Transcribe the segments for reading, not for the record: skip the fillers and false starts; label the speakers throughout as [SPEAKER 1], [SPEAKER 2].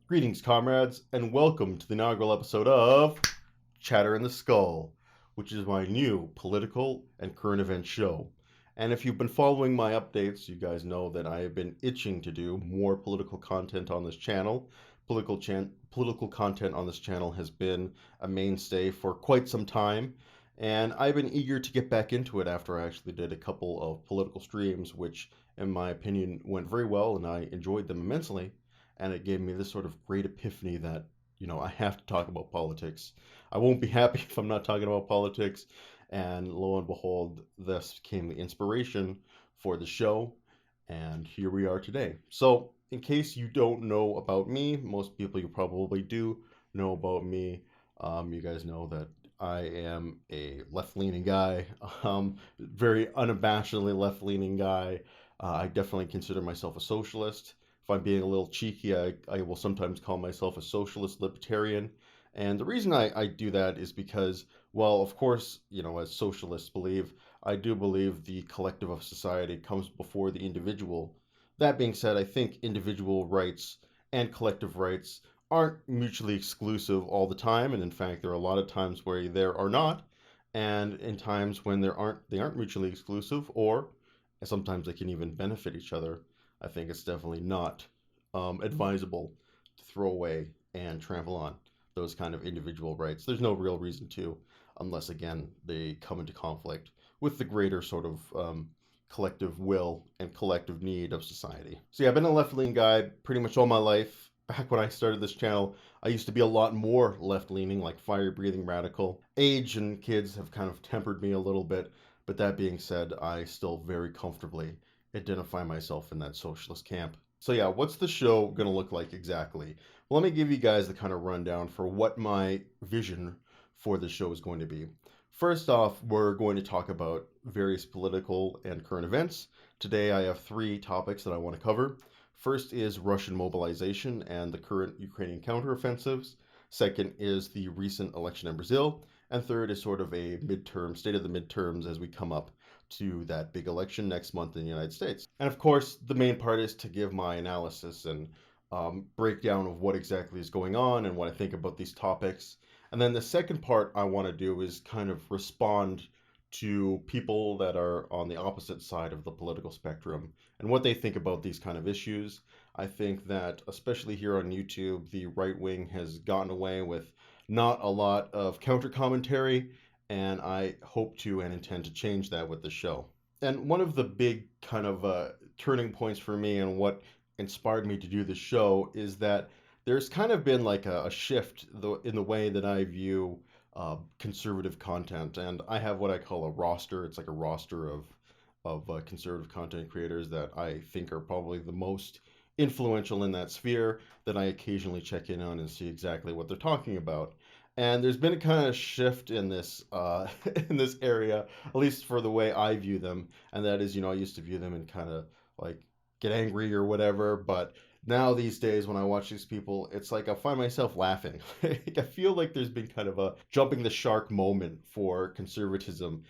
[SPEAKER 1] Greetings, comrades, and welcome to the inaugural episode of Chatter in the Skull, which is my new political and current event show. And if you've been following my updates, you guys know that I have been itching to do more political content on this channel. Political content on this channel has been a mainstay for quite some time, and I've been eager to get back into it after I actually did a couple of political streams, which, in my opinion, went very well, and I enjoyed them immensely. And it gave me this sort of great epiphany that, I have to talk about politics. I won't be happy if I'm not talking about politics. And lo and behold, this became the inspiration for the show. And here we are today. So, in case you don't know about me, most people you probably do know about me. You guys know that I am a left leaning guy, very unabashedly left leaning guy. I definitely consider myself a socialist. If I'm being a little cheeky, I will sometimes call myself a socialist libertarian. And the reason I do that is because, well, of course, as socialists believe, I do believe the collective of society comes before the individual. That being said, I think individual rights and collective rights aren't mutually exclusive all the time. And in fact, there are a lot of times where there are not. And in times when they aren't mutually exclusive, or sometimes they can even benefit each other. I think it's definitely not advisable to throw away and trample on those kind of individual rights. There's no real reason to, unless, again, they come into conflict with the greater sort of collective will and collective need of society. So, yeah, I've been a left leaning guy pretty much all my life. Back when I started this channel, I used to be a lot more left leaning, like fire breathing radical. Age and kids have kind of tempered me a little bit, but that being said, I still very comfortably identify myself in that socialist camp. So yeah, what's the show going to look like exactly? Well, let me give you guys the kind of rundown for what my vision for the show is going to be. First off, we're going to talk about various political and current events. Today I have three topics that I want to cover. First is Russian mobilization and the current Ukrainian counteroffensives. Second is the recent election in Brazil. And third is sort of a midterm, state of the midterms as we come up to that big election next month in the United States. And of course, the main part is to give my analysis and breakdown of what exactly is going on and what I think about these topics. And then the second part I want to do is kind of respond to people that are on the opposite side of the political spectrum and what they think about these kind of issues. I think that, especially here on YouTube, the right wing has gotten away with not a lot of counter commentary, and I hope to and intend to change that with the show. And one of the big kind of turning points for me and what inspired me to do the show is that there's kind of been like a shift in the way that I view conservative content, and I have what I call a roster. It's like a roster of conservative content creators that I think are probably the most influential in that sphere that I occasionally check in on and see exactly what they're talking about. And there's been a kind of shift in this in this area, at least for the way I view them. And that is, I used to view them and kind of like get angry or whatever, but now these days when I watch these people, it's like I find myself laughing. I feel like there's been kind of a jumping the shark moment for conservatism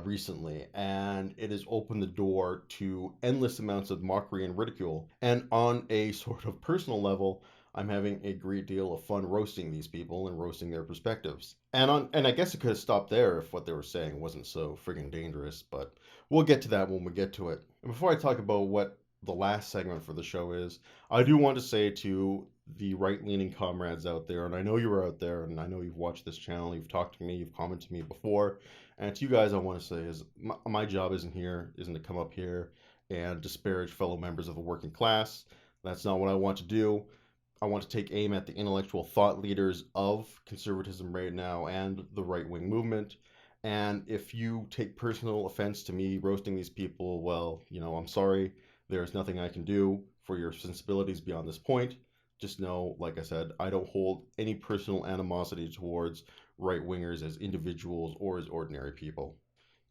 [SPEAKER 1] recently, and it has opened the door to endless amounts of mockery and ridicule. And on a sort of personal level, I'm having a great deal of fun roasting these people and roasting their perspectives. And I guess it could have stopped there if what they were saying wasn't so friggin' dangerous, but we'll get to that when we get to it. And before I talk about what the last segment for the show is, I do want to say to the right-leaning comrades out there, and I know you're out there, and I know you've watched this channel, you've talked to me, you've commented to me before, and to you guys, I want to say is my job isn't to come up here and disparage fellow members of the working class. That's not what I want to do. I want to take aim at the intellectual thought leaders of conservatism right now and the right-wing movement. And if you take personal offense to me roasting these people, well, I'm sorry. There's nothing I can do for your sensibilities beyond this point. Just know, like I said, I don't hold any personal animosity towards right-wingers as individuals or as ordinary people.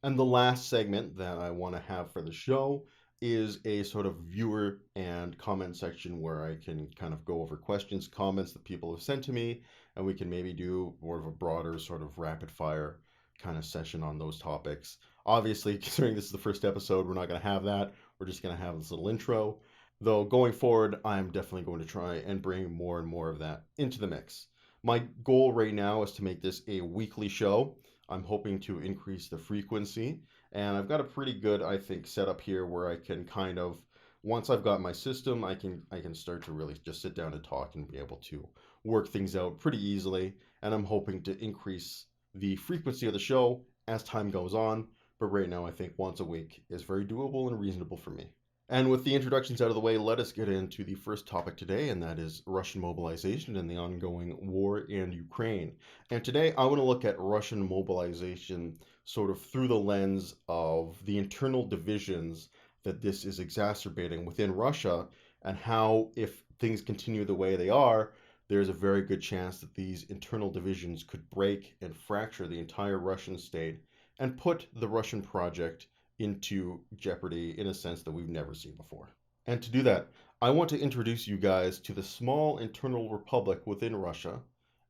[SPEAKER 1] And the last segment that I want to have for the show is a sort of viewer and comment section where I can kind of go over questions, comments that people have sent to me, and we can maybe do more of a broader sort of rapid fire kind of session on those topics. Obviously, considering this is the first episode, we're not going to have that. We're just going to have this little intro. Though going forward, I'm definitely going to try and bring more and more of that into the mix. My goal right now is to make this a weekly show. I'm hoping to increase the frequency, and I've got a pretty good, I think, setup here where I can kind of, once I've got my system, I can start to really just sit down and talk and be able to work things out pretty easily. And I'm hoping to increase the frequency of the show as time goes on. But right now, I think once a week is very doable and reasonable for me. And with the introductions out of the way, let us get into the first topic today, and that is Russian mobilization and the ongoing war in Ukraine. And today I want to look at Russian mobilization sort of through the lens of the internal divisions that this is exacerbating within Russia, and how, if things continue the way they are, there's a very good chance that these internal divisions could break and fracture the entire Russian state and put the Russian project into jeopardy in a sense that we've never seen before. And to do that, I want to introduce you guys to the small internal republic within Russia,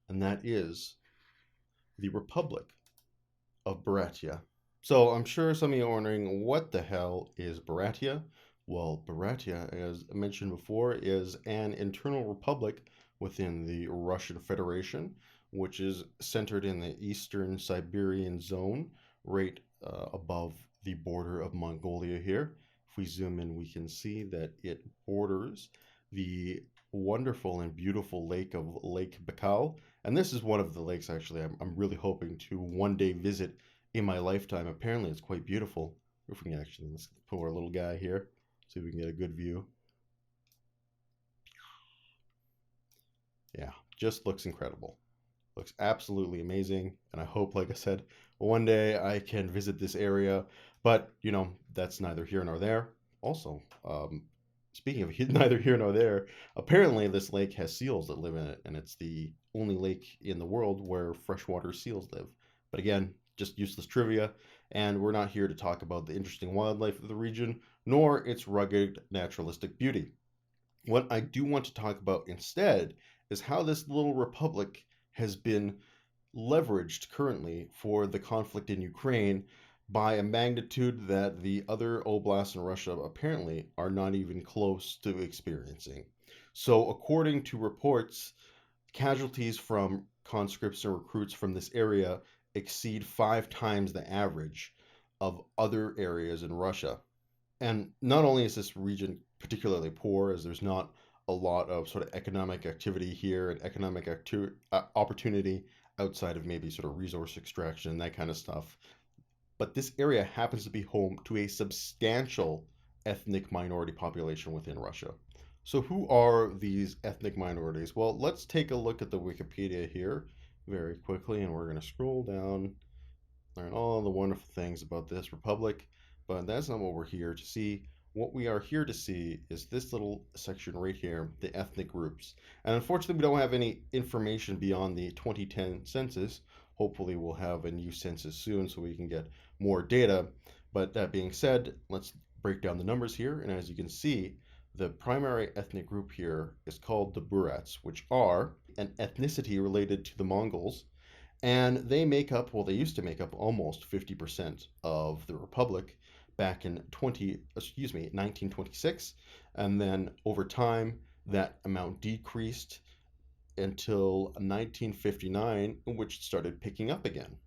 [SPEAKER 1] and that is the Republic of Buryatia. So I'm sure some of you are wondering, what the hell is Buryatia? Well, Buryatia, as mentioned before, is an internal republic within the Russian Federation, which is centered in the eastern Siberian zone, right above the border of Mongolia here. If we zoom in, we can see that it borders the wonderful and beautiful lake of Lake Baikal. And this is one of the lakes, actually, I'm really hoping to one day visit in my lifetime. Apparently, it's quite beautiful. If we can actually, let's put our little guy here, see if we can get a good view. Yeah, just looks incredible. Looks absolutely amazing. And I hope, like I said, one day I can visit this area. But, that's neither here nor there. Also, speaking of neither here nor there, apparently this lake has seals that live in it. And it's the only lake in the world where freshwater seals live. But again, just useless trivia. And we're not here to talk about the interesting wildlife of the region, nor its rugged naturalistic beauty. What I do want to talk about instead is how this little republic has been leveraged currently for the conflict in Ukraine by a magnitude that the other oblasts in Russia apparently are not even close to experiencing. So, according to reports, casualties from conscripts and recruits from this area exceed 5 times the average of other areas in Russia. And not only is this region particularly poor, as there's not a lot of sort of economic activity here and economic opportunity outside of maybe sort of resource extraction and that kind of stuff, but this area happens to be home to a substantial ethnic minority population within Russia. So, who are these ethnic minorities? Well, let's take a look at the Wikipedia here very quickly, and we're going to scroll down, learn all the wonderful things about this republic. But that's not what we're here to see. What we are here to see is this little section right here, the ethnic groups. And unfortunately, we don't have any information beyond the 2010 census. Hopefully, we'll have a new census soon so we can get more data. But that being said, let's break down the numbers here. And as you can see, the primary ethnic group here is called the Buryats, which are an ethnicity related to the Mongols. And they make up, well, they used to make up almost 50% of the republic back in 1926. And then over time, that amount decreased until 1959, in which it started picking up again.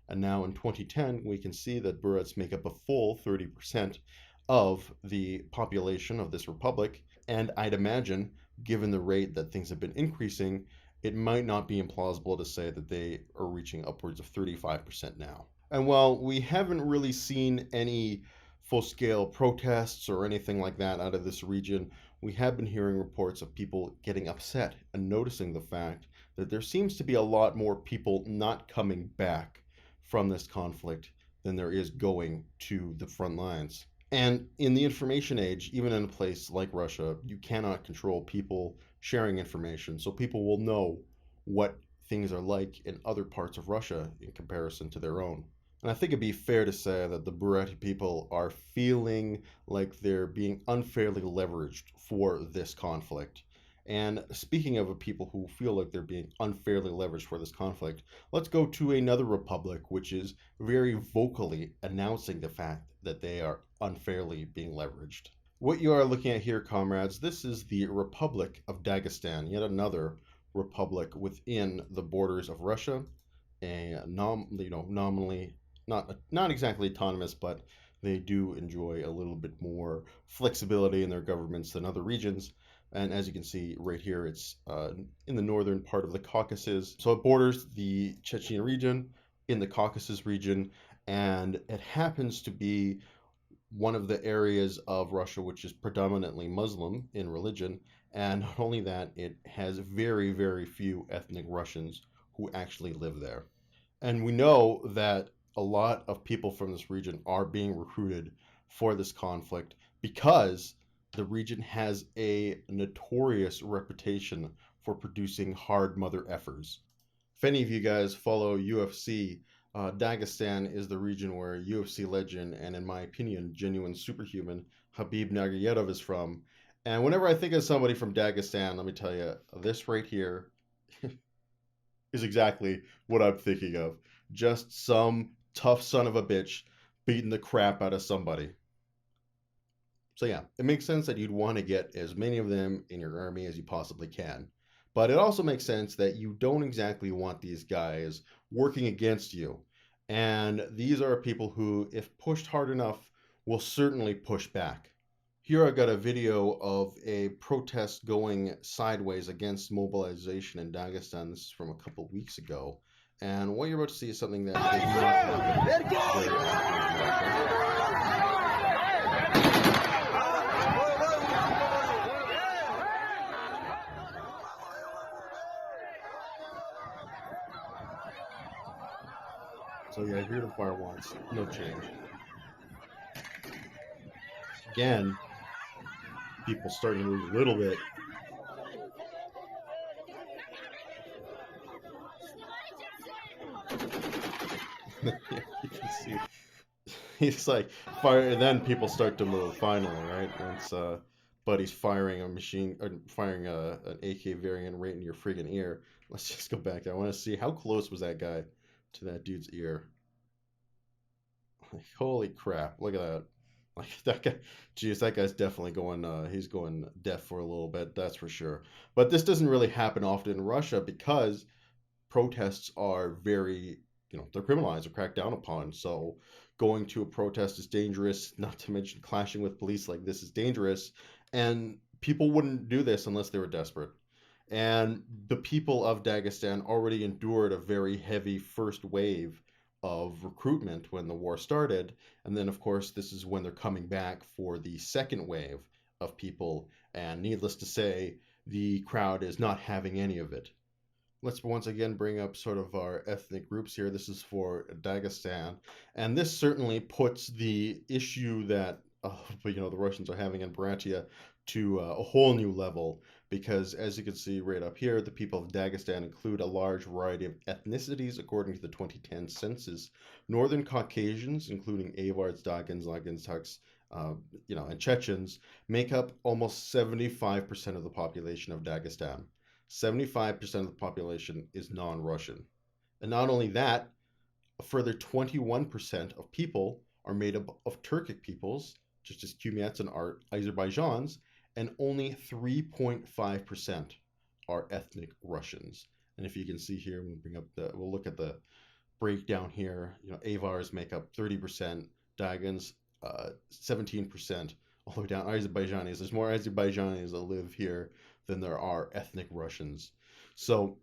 [SPEAKER 1] And now in 2010, we can see that Buryats make up a full 30% of the population of this republic. And I'd imagine, given the rate that things have been increasing, it might not be implausible to say that they are reaching upwards of 35% now. And while we haven't really seen any full-scale protests or anything like that out of this region, we have been hearing reports of people getting upset and noticing the fact that there seems to be a lot more people not coming back from this conflict than there is going to the front lines. And in the information age, even in a place like Russia, you cannot control people sharing information. So people will know what things are like in other parts of Russia in comparison to their own. And I think it'd be fair to say that the Buryati people are feeling like they're being unfairly leveraged for this conflict. And speaking of people who feel like they're being unfairly leveraged for this conflict, let's go to another republic which is very vocally announcing the fact that they are unfairly being leveraged. What you are looking at here, comrades, this is the Republic of Dagestan, yet another republic within the borders of Russia, and nominally not exactly autonomous, but they do enjoy a little bit more flexibility in their governments than other regions. And as you can see right here, it's in the northern part of the Caucasus. So it borders the Chechnya region in the Caucasus region, and it happens to be one of the areas of Russia which is predominantly Muslim in religion. And not only that, it has very, very few ethnic Russians who actually live there. And we know that a lot of people from this region are being recruited for this conflict because the region has a notorious reputation for producing hard mother effers. If any of you guys follow UFC, Dagestan is the region where UFC legend and, in my opinion, genuine superhuman Khabib Nurmagomedov is from. And whenever I think of somebody from Dagestan, let me tell you, this right here is exactly what I'm thinking of. Just some tough son of a bitch beating the crap out of somebody. So yeah, it makes sense that you'd want to get as many of them in your army as you possibly can. But it also makes sense that you don't exactly want these guys working against you. And these are people who, if pushed hard enough, will certainly push back. Here I got a video of a protest going sideways against mobilization in Dagestan. This is from a couple of weeks ago. And what you're about to see is something that did not happen very often. So yeah, here the fire wants no change. Again, people starting to move a little bit. You can see he's like fire, and then people start to move finally, right? Once Buddy's firing a machine, or firing an AK variant right in your friggin' ear. Let's just go back there. I want to see how close was that guy to that dude's ear. Like, holy crap! Look at that. Like that guy, geez, that guy's definitely going. He's going deaf for a little bit, that's for sure. But this doesn't really happen often in Russia because protests are very, they're criminalized or cracked down upon. So going to a protest is dangerous, not to mention clashing with police like this is dangerous. And people wouldn't do this unless they were desperate. And the people of Dagestan already endured a very heavy first wave of recruitment when the war started. And then, of course, this is when they're coming back for the second wave of people. And needless to say, the crowd is not having any of it. Let's once again bring up sort of our ethnic groups here. This is for Dagestan. And this certainly puts the issue that the Russians are having in Buryatia to a whole new level, because as you can see right up here, the people of Dagestan include a large variety of ethnicities according to the 2010 census. Northern Caucasians, including Avars, Dagins, Lagins, Tuks, and Chechens, make up almost 75% of the population of Dagestan. 75% of the population is non-Russian. And not only that, a further 21% of people are made up of Turkic peoples, just as Cumans and Azerbaijans, and only 3.5% are ethnic Russians. And if you can see here, we'll look at the breakdown here. Avars make up 30%, Dagans 17%, all the way down Azerbaijanis. There's more Azerbaijanis that live here than there are ethnic Russians. So,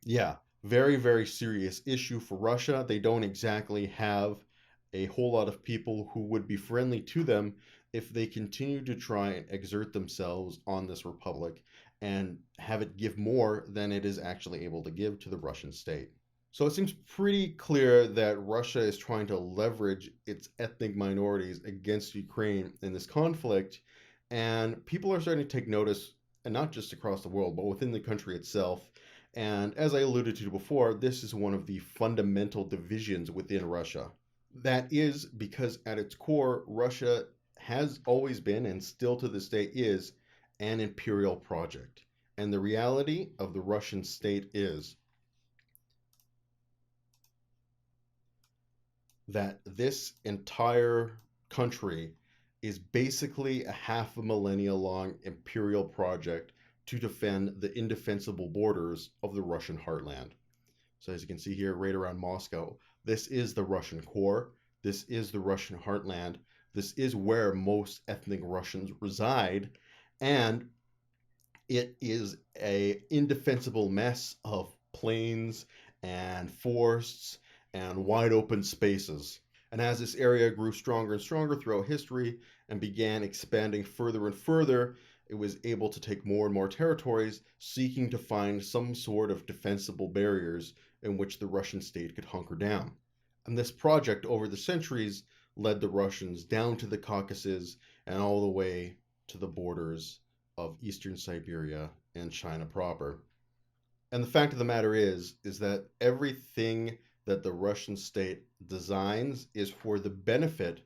[SPEAKER 1] yeah, very, very serious issue for Russia. They don't exactly have a whole lot of people who would be friendly to them if they continue to try and exert themselves on this republic and have it give more than it is actually able to give to the Russian state. So it seems pretty clear that Russia is trying to leverage its ethnic minorities against Ukraine in this conflict, and people are starting to take notice, and not just across the world, but within the country itself. And as I alluded to before, this is one of the fundamental divisions within Russia. That is because at its core, Russia has always been, and still to this day is, an imperial project. And the reality of the Russian state is that this entire country is basically a half a millennia long imperial project to defend the indefensible borders of the Russian heartland. So as you can see here, right around Moscow, this is the Russian core. This is the Russian heartland. This is where most ethnic Russians reside. And it is a indefensible mess of plains and forests and wide open spaces. And as this area grew stronger and stronger throughout history and began expanding further and further, it was able to take more and more territories, seeking to find some sort of defensible barriers in which the Russian state could hunker down. And this project over the centuries led the Russians down to the Caucasus and all the way to the borders of eastern Siberia and China proper. And the fact of the matter is that everything that the Russian state designs is for the benefit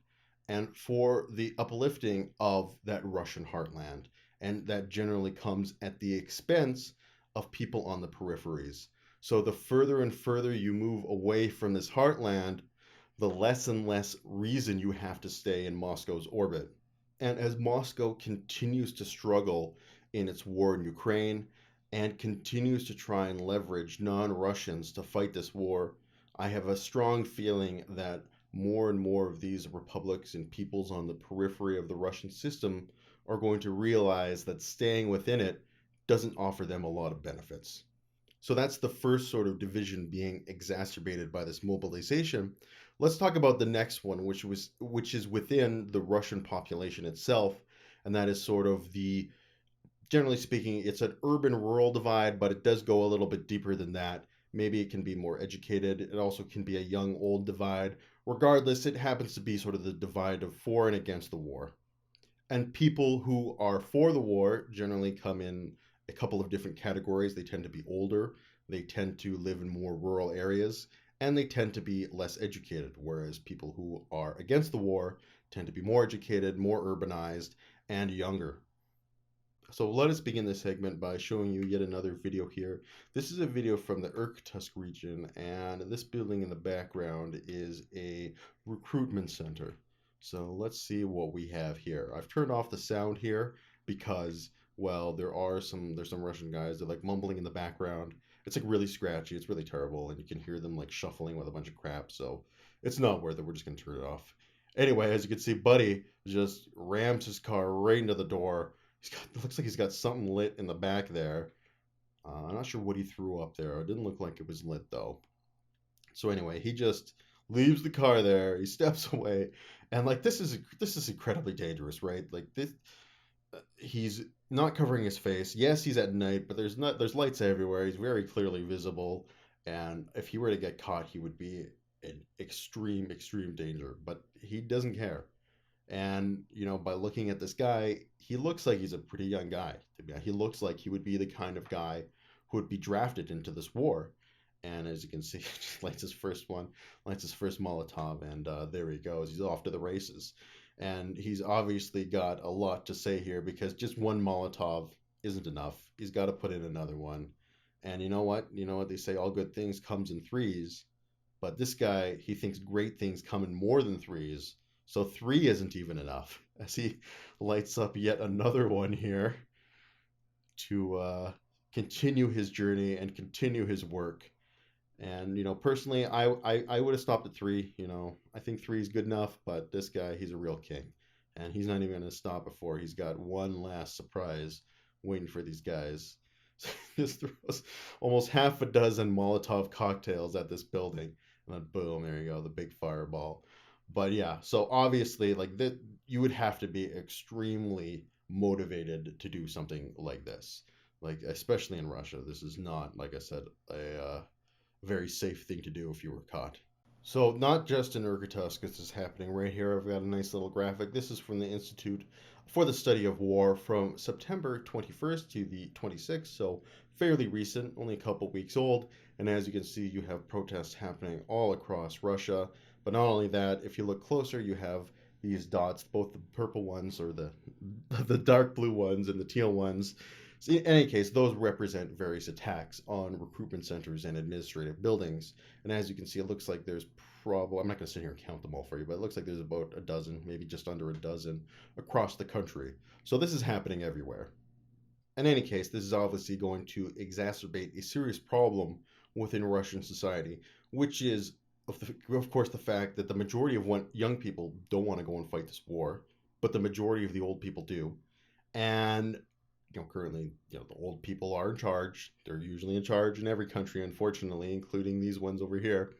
[SPEAKER 1] and for the uplifting of that Russian heartland. And that generally comes at the expense of people on the peripheries. So the further and further you move away from this heartland, the less and less reason you have to stay in Moscow's orbit. And as Moscow continues to struggle in its war in Ukraine and continues to try and leverage non Russians to fight this war, I have a strong feeling that more and more of these republics and peoples on the periphery of the Russian system are going to realize that staying within it doesn't offer them a lot of benefits. So that's the first sort of division being exacerbated by this mobilization. Let's talk about the next one, which is within the Russian population itself, and that is sort of the, generally speaking, it's an urban-rural divide, but it does go a little bit deeper than that. Maybe it can be more educated. It also can be a young-old divide. Regardless, it happens to be sort of the divide of for and against the war. And people who are for the war generally come in a couple of different categories. They tend to be older, they tend to live in more rural areas, and they tend to be less educated, whereas people who are against the war tend to be more educated, more urbanized, and younger. So let us begin this segment by showing you yet another video here. This is a video from the Irkutsk region, and this building in the background is a recruitment center. So let's see what we have here. I've turned off the sound here because, well, there's some Russian guys. They're like mumbling in the background. It's like really scratchy. It's really terrible, and you can hear them like shuffling with a bunch of crap. So it's not worth it. We're just gonna turn it off. Anyway, as you can see, Buddy just rams his car right into the door. It looks like he's got something lit in the back there. I'm not sure what he threw up there. It didn't look like it was lit though. So anyway, he just leaves the car there. He steps away, and like this is incredibly dangerous, right? Like this, he's not covering his face. Yes, he's at night, but there's lights everywhere. He's very clearly visible, and if he were to get caught, he would be in extreme danger. But he doesn't care. And by looking at this guy, he looks like he's a pretty young guy. He looks like he would be the kind of guy who would be drafted into this war. And as you can see, he just lights his first Molotov, and there he goes. He's off to the races. And he's obviously got a lot to say here because just one Molotov isn't enough. He's got to put in another one. And you know what? You know what they say, all good things comes in threes. But this guy, he thinks great things come in more than threes. So 3 isn't even enough, as he lights up yet another one here to continue his journey and continue his work. And personally, I would have stopped at 3. I think 3 is good enough, but this guy, he's a real king, and he's not even going to stop before he's got one last surprise waiting for these guys. So he just throws almost half a dozen Molotov cocktails at this building, and then boom, there you go, the big fireball. But yeah, so obviously, like that, you would have to be extremely motivated to do something like this. Like, especially in Russia, this is not, like I said, a very safe thing to do if you were caught. So not just in Irkutsk, this is happening right here. I've got a nice little graphic. This is from the Institute for the Study of War from September 21st to the 26th, so fairly recent, only a couple weeks old. And as you can see, you have protests happening all across Russia. But not only that, if you look closer, you have these dots, both the purple ones or the dark blue ones and the teal ones. So in any case, those represent various attacks on recruitment centers and administrative buildings. And as you can see, it looks like there's probably, I'm not going to sit here and count them all for you, but it looks like there's about a dozen, maybe just under a dozen across the country. So this is happening everywhere. In any case, this is obviously going to exacerbate a serious problem within Russian society, which is, of course, the fact that the majority of young people don't want to go and fight this war, but the majority of the old people do. And currently, the old people are in charge. They're usually in charge in every country, unfortunately, including these ones over here,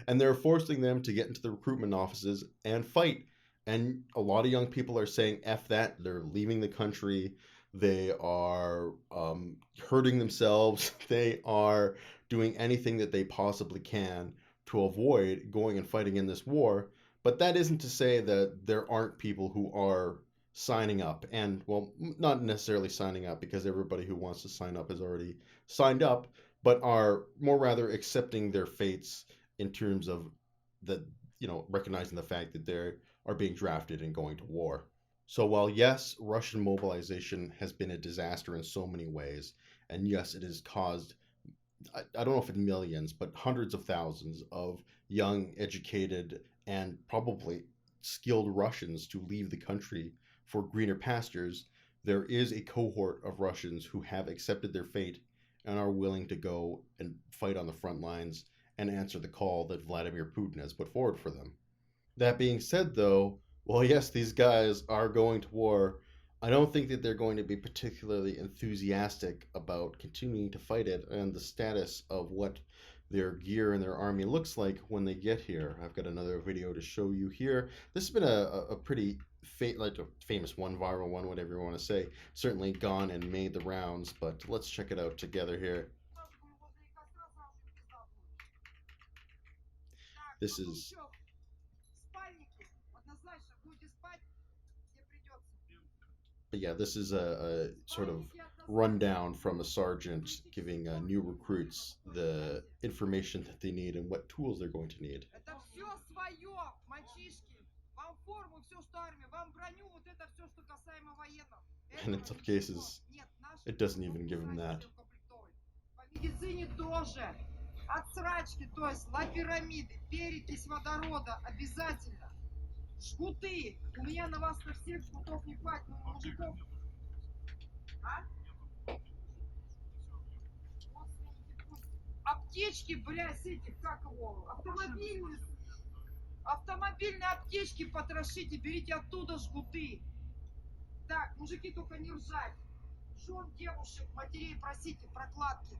[SPEAKER 1] and they're forcing them to get into the recruitment offices and fight. And a lot of young people are saying F that. They're leaving the country. They are hurting themselves. They are doing anything that they possibly can to avoid going and fighting in this war. But that isn't to say that there aren't people who are signing up. And, well, not necessarily signing up, because everybody who wants to sign up has already signed up, but are more rather accepting their fates in terms of the recognizing the fact that they are being drafted and going to war. So while yes, Russian mobilization has been a disaster in so many ways, and yes, it has caused, I don't know if it's millions, but hundreds of thousands of young, educated, and probably skilled Russians to leave the country for greener pastures, there is a cohort of Russians who have accepted their fate and are willing to go and fight on the front lines and answer the call that Vladimir Putin has put forward for them. That being said, though, well, yes, these guys are going to war. I don't think that they're going to be particularly enthusiastic about continuing to fight it, and the status of what their gear and their army looks like when they get here. I've got another video to show you here. This has been a pretty like a famous one, viral one, whatever you want to say. Certainly gone and made the rounds, but let's check it out together here. This is But yeah, this is a sort of rundown from a sergeant giving new recruits the information that they need and what tools they're going to need. And in some cases, it doesn't even give them that.
[SPEAKER 2] Жгуты. У меня на вас на всех жгутов не хватит, но мужиков... А? Аптечки, блядь, с этих, как его, автомобильные. Автомобильные аптечки потрошите, берите оттуда жгуты. Так, мужики, только не ржать. Жен, девушек, матерей просите прокладки.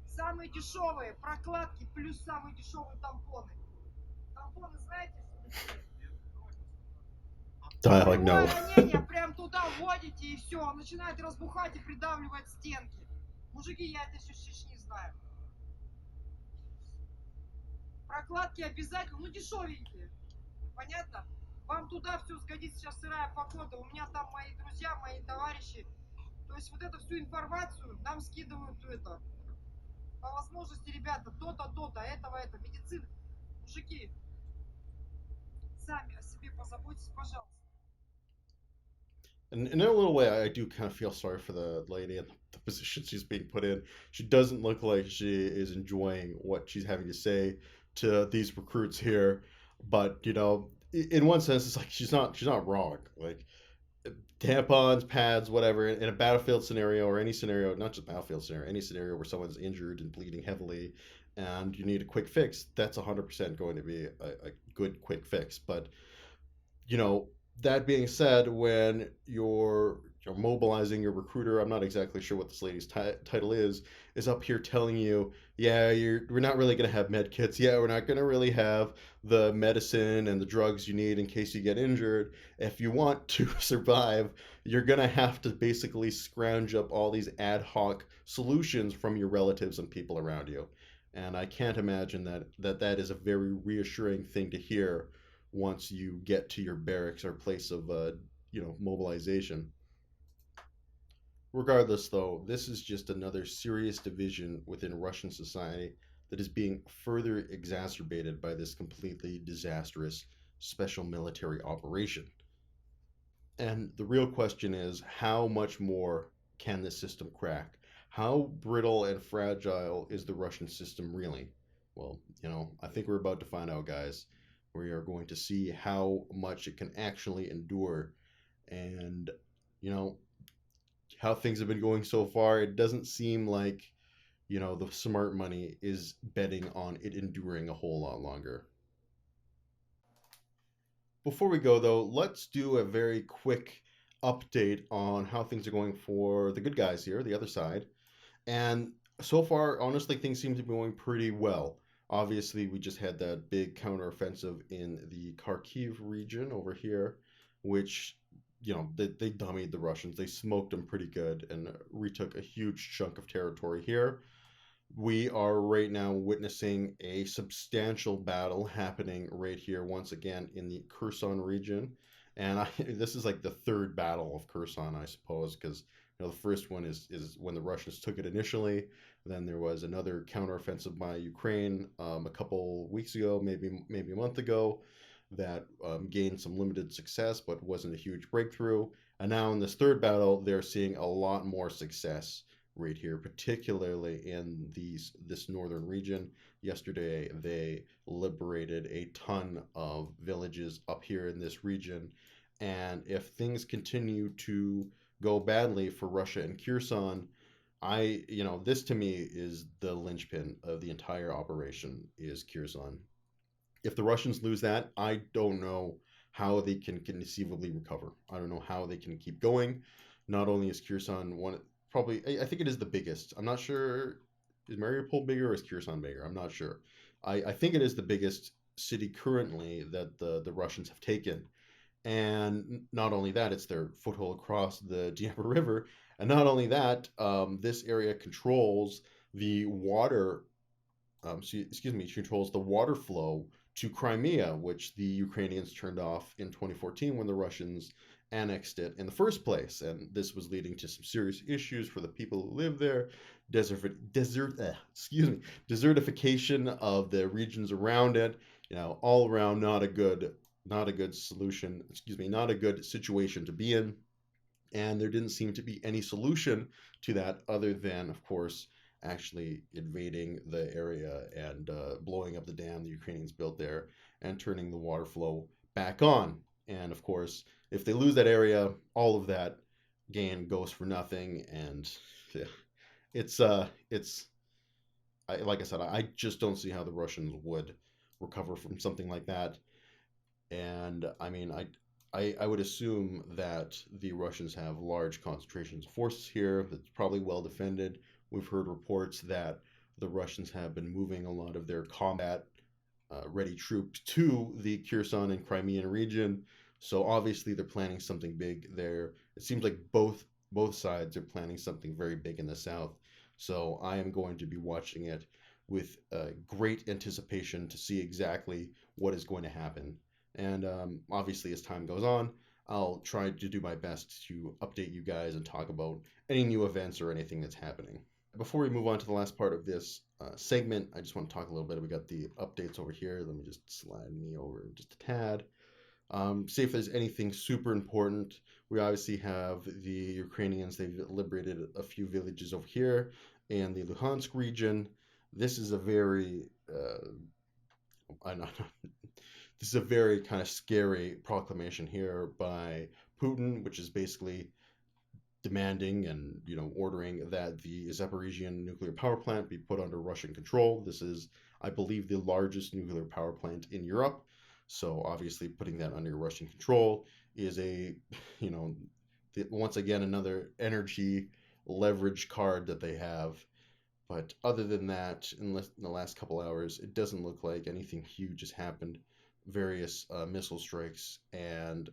[SPEAKER 2] Самые дешевые прокладки плюс самые дешевые тампоны. Тампоны знаете, что
[SPEAKER 1] Dialogue no.
[SPEAKER 2] ранение прям туда вводите и все, он начинает разбухать и придавливать стенки. Мужики, я это еще не знаю. Прокладки обязательно, ну дешевенькие. Понятно? Вам туда все сгодится, сейчас сырая погода. У меня там мои друзья, мои товарищи. То есть вот эту всю информацию нам скидывают это. По возможности, ребята, то-то, то-то, этого, это, медицина. Мужики, сами о себе позаботьтесь, пожалуйста.
[SPEAKER 1] And in a little way, I do kind of feel sorry for the lady and the position she's being put in. She doesn't look like she is enjoying what she's having to say to these recruits here. But in one sense, it's like she's not wrong. Like tampons, pads, whatever, in a battlefield scenario or any scenario, not just battlefield scenario, any scenario where someone's injured and bleeding heavily, and you need a quick fix, that's 100% going to be a good quick fix. But you know, that being said, when you're mobilizing your recruiter, I'm not exactly sure what this lady's title is up here telling you, yeah, we're not really going to have med kits. Yeah, we're not going to really have the medicine and the drugs you need in case you get injured. If you want to survive, you're going to have to basically scrounge up all these ad hoc solutions from your relatives and people around you. And I can't imagine that is a very reassuring thing to hear once you get to your barracks or place of mobilization. Regardless, though, this is just another serious division within Russian society that is being further exacerbated by this completely disastrous special military operation. And the real question is, how much more can this system crack? How brittle and fragile is the Russian system really? Well, I think we're about to find out, guys. We are going to see how much it can actually endure, and you know how things have been going so far. It doesn't seem like the smart money is betting on it enduring a whole lot longer. Before we go, though, let's do a very quick update on how things are going for the good guys here, the other side. And so far, honestly, things seem to be going pretty well. Obviously, we just had that big counteroffensive in the Kharkiv region over here, which, they dummied the Russians. They smoked them pretty good and retook a huge chunk of territory here. We are right now witnessing a substantial battle happening right here once again in the Kherson region. And this is like the third battle of Kherson, I suppose, because the first one is when the Russians took it initially. Then there was another counteroffensive by Ukraine a couple weeks ago, maybe a month ago, that gained some limited success, but wasn't a huge breakthrough. And now in this third battle, they're seeing a lot more success right here, particularly in this northern region. Yesterday, they liberated a ton of villages up here in this region, and if things continue to go badly for Russia and Kherson, this to me is the linchpin of the entire operation is Kherson. If the Russians lose that, I don't know how they can conceivably recover. I don't know how they can keep going. Not only is Kherson one, probably, I think it is the biggest. I'm not sure. Is Mariupol bigger or is Kherson bigger? I'm not sure. I think it is the biggest city currently that the Russians have taken. And not only that, it's their foothold across the Dnieper River. And not only that, this area controls the water excuse me, controls the water flow to Crimea, which the Ukrainians turned off in 2014 when the Russians annexed it in the first place. And this was leading to some serious issues for the people who live there. Desertification of the regions around it. All around not a good solution. Excuse me, not a good situation to be in. And there didn't seem to be any solution to that other than, of course, actually invading the area and blowing up the dam the Ukrainians built there and turning the water flow back on. And of course, if they lose that area, all of that gain goes for nothing. And yeah, it's like I said, I just don't see how the Russians would recover from something like that. And I mean, I would assume that the Russians have large concentrations of forces here that's probably well defended. We've heard reports that the Russians have been moving a lot of their combat ready troops to the Kherson and Crimean region. So obviously they're planning something big there. It seems like both sides are planning something very big in the south. So I am going to be watching it with great anticipation to see exactly what is going to happen. And obviously, as time goes on, I'll try to do my best to update you guys and talk about any new events or anything that's happening. Before we move on to the last part of this segment, I just want to talk a little bit. We got the updates over here. Let me just slide me over just a tad. See if there's anything super important. We obviously have the Ukrainians. They've liberated a few villages over here in the Luhansk region. This is a very I know this is a very kind of scary proclamation here by Putin, which is basically demanding and ordering that the Zaporizhian nuclear power plant be put under Russian control. This is, I believe, the largest nuclear power plant in Europe. So obviously, putting that under Russian control is once again another energy leverage card that they have. But other than that, in the last couple hours, it doesn't look like anything huge has happened. Various missile strikes and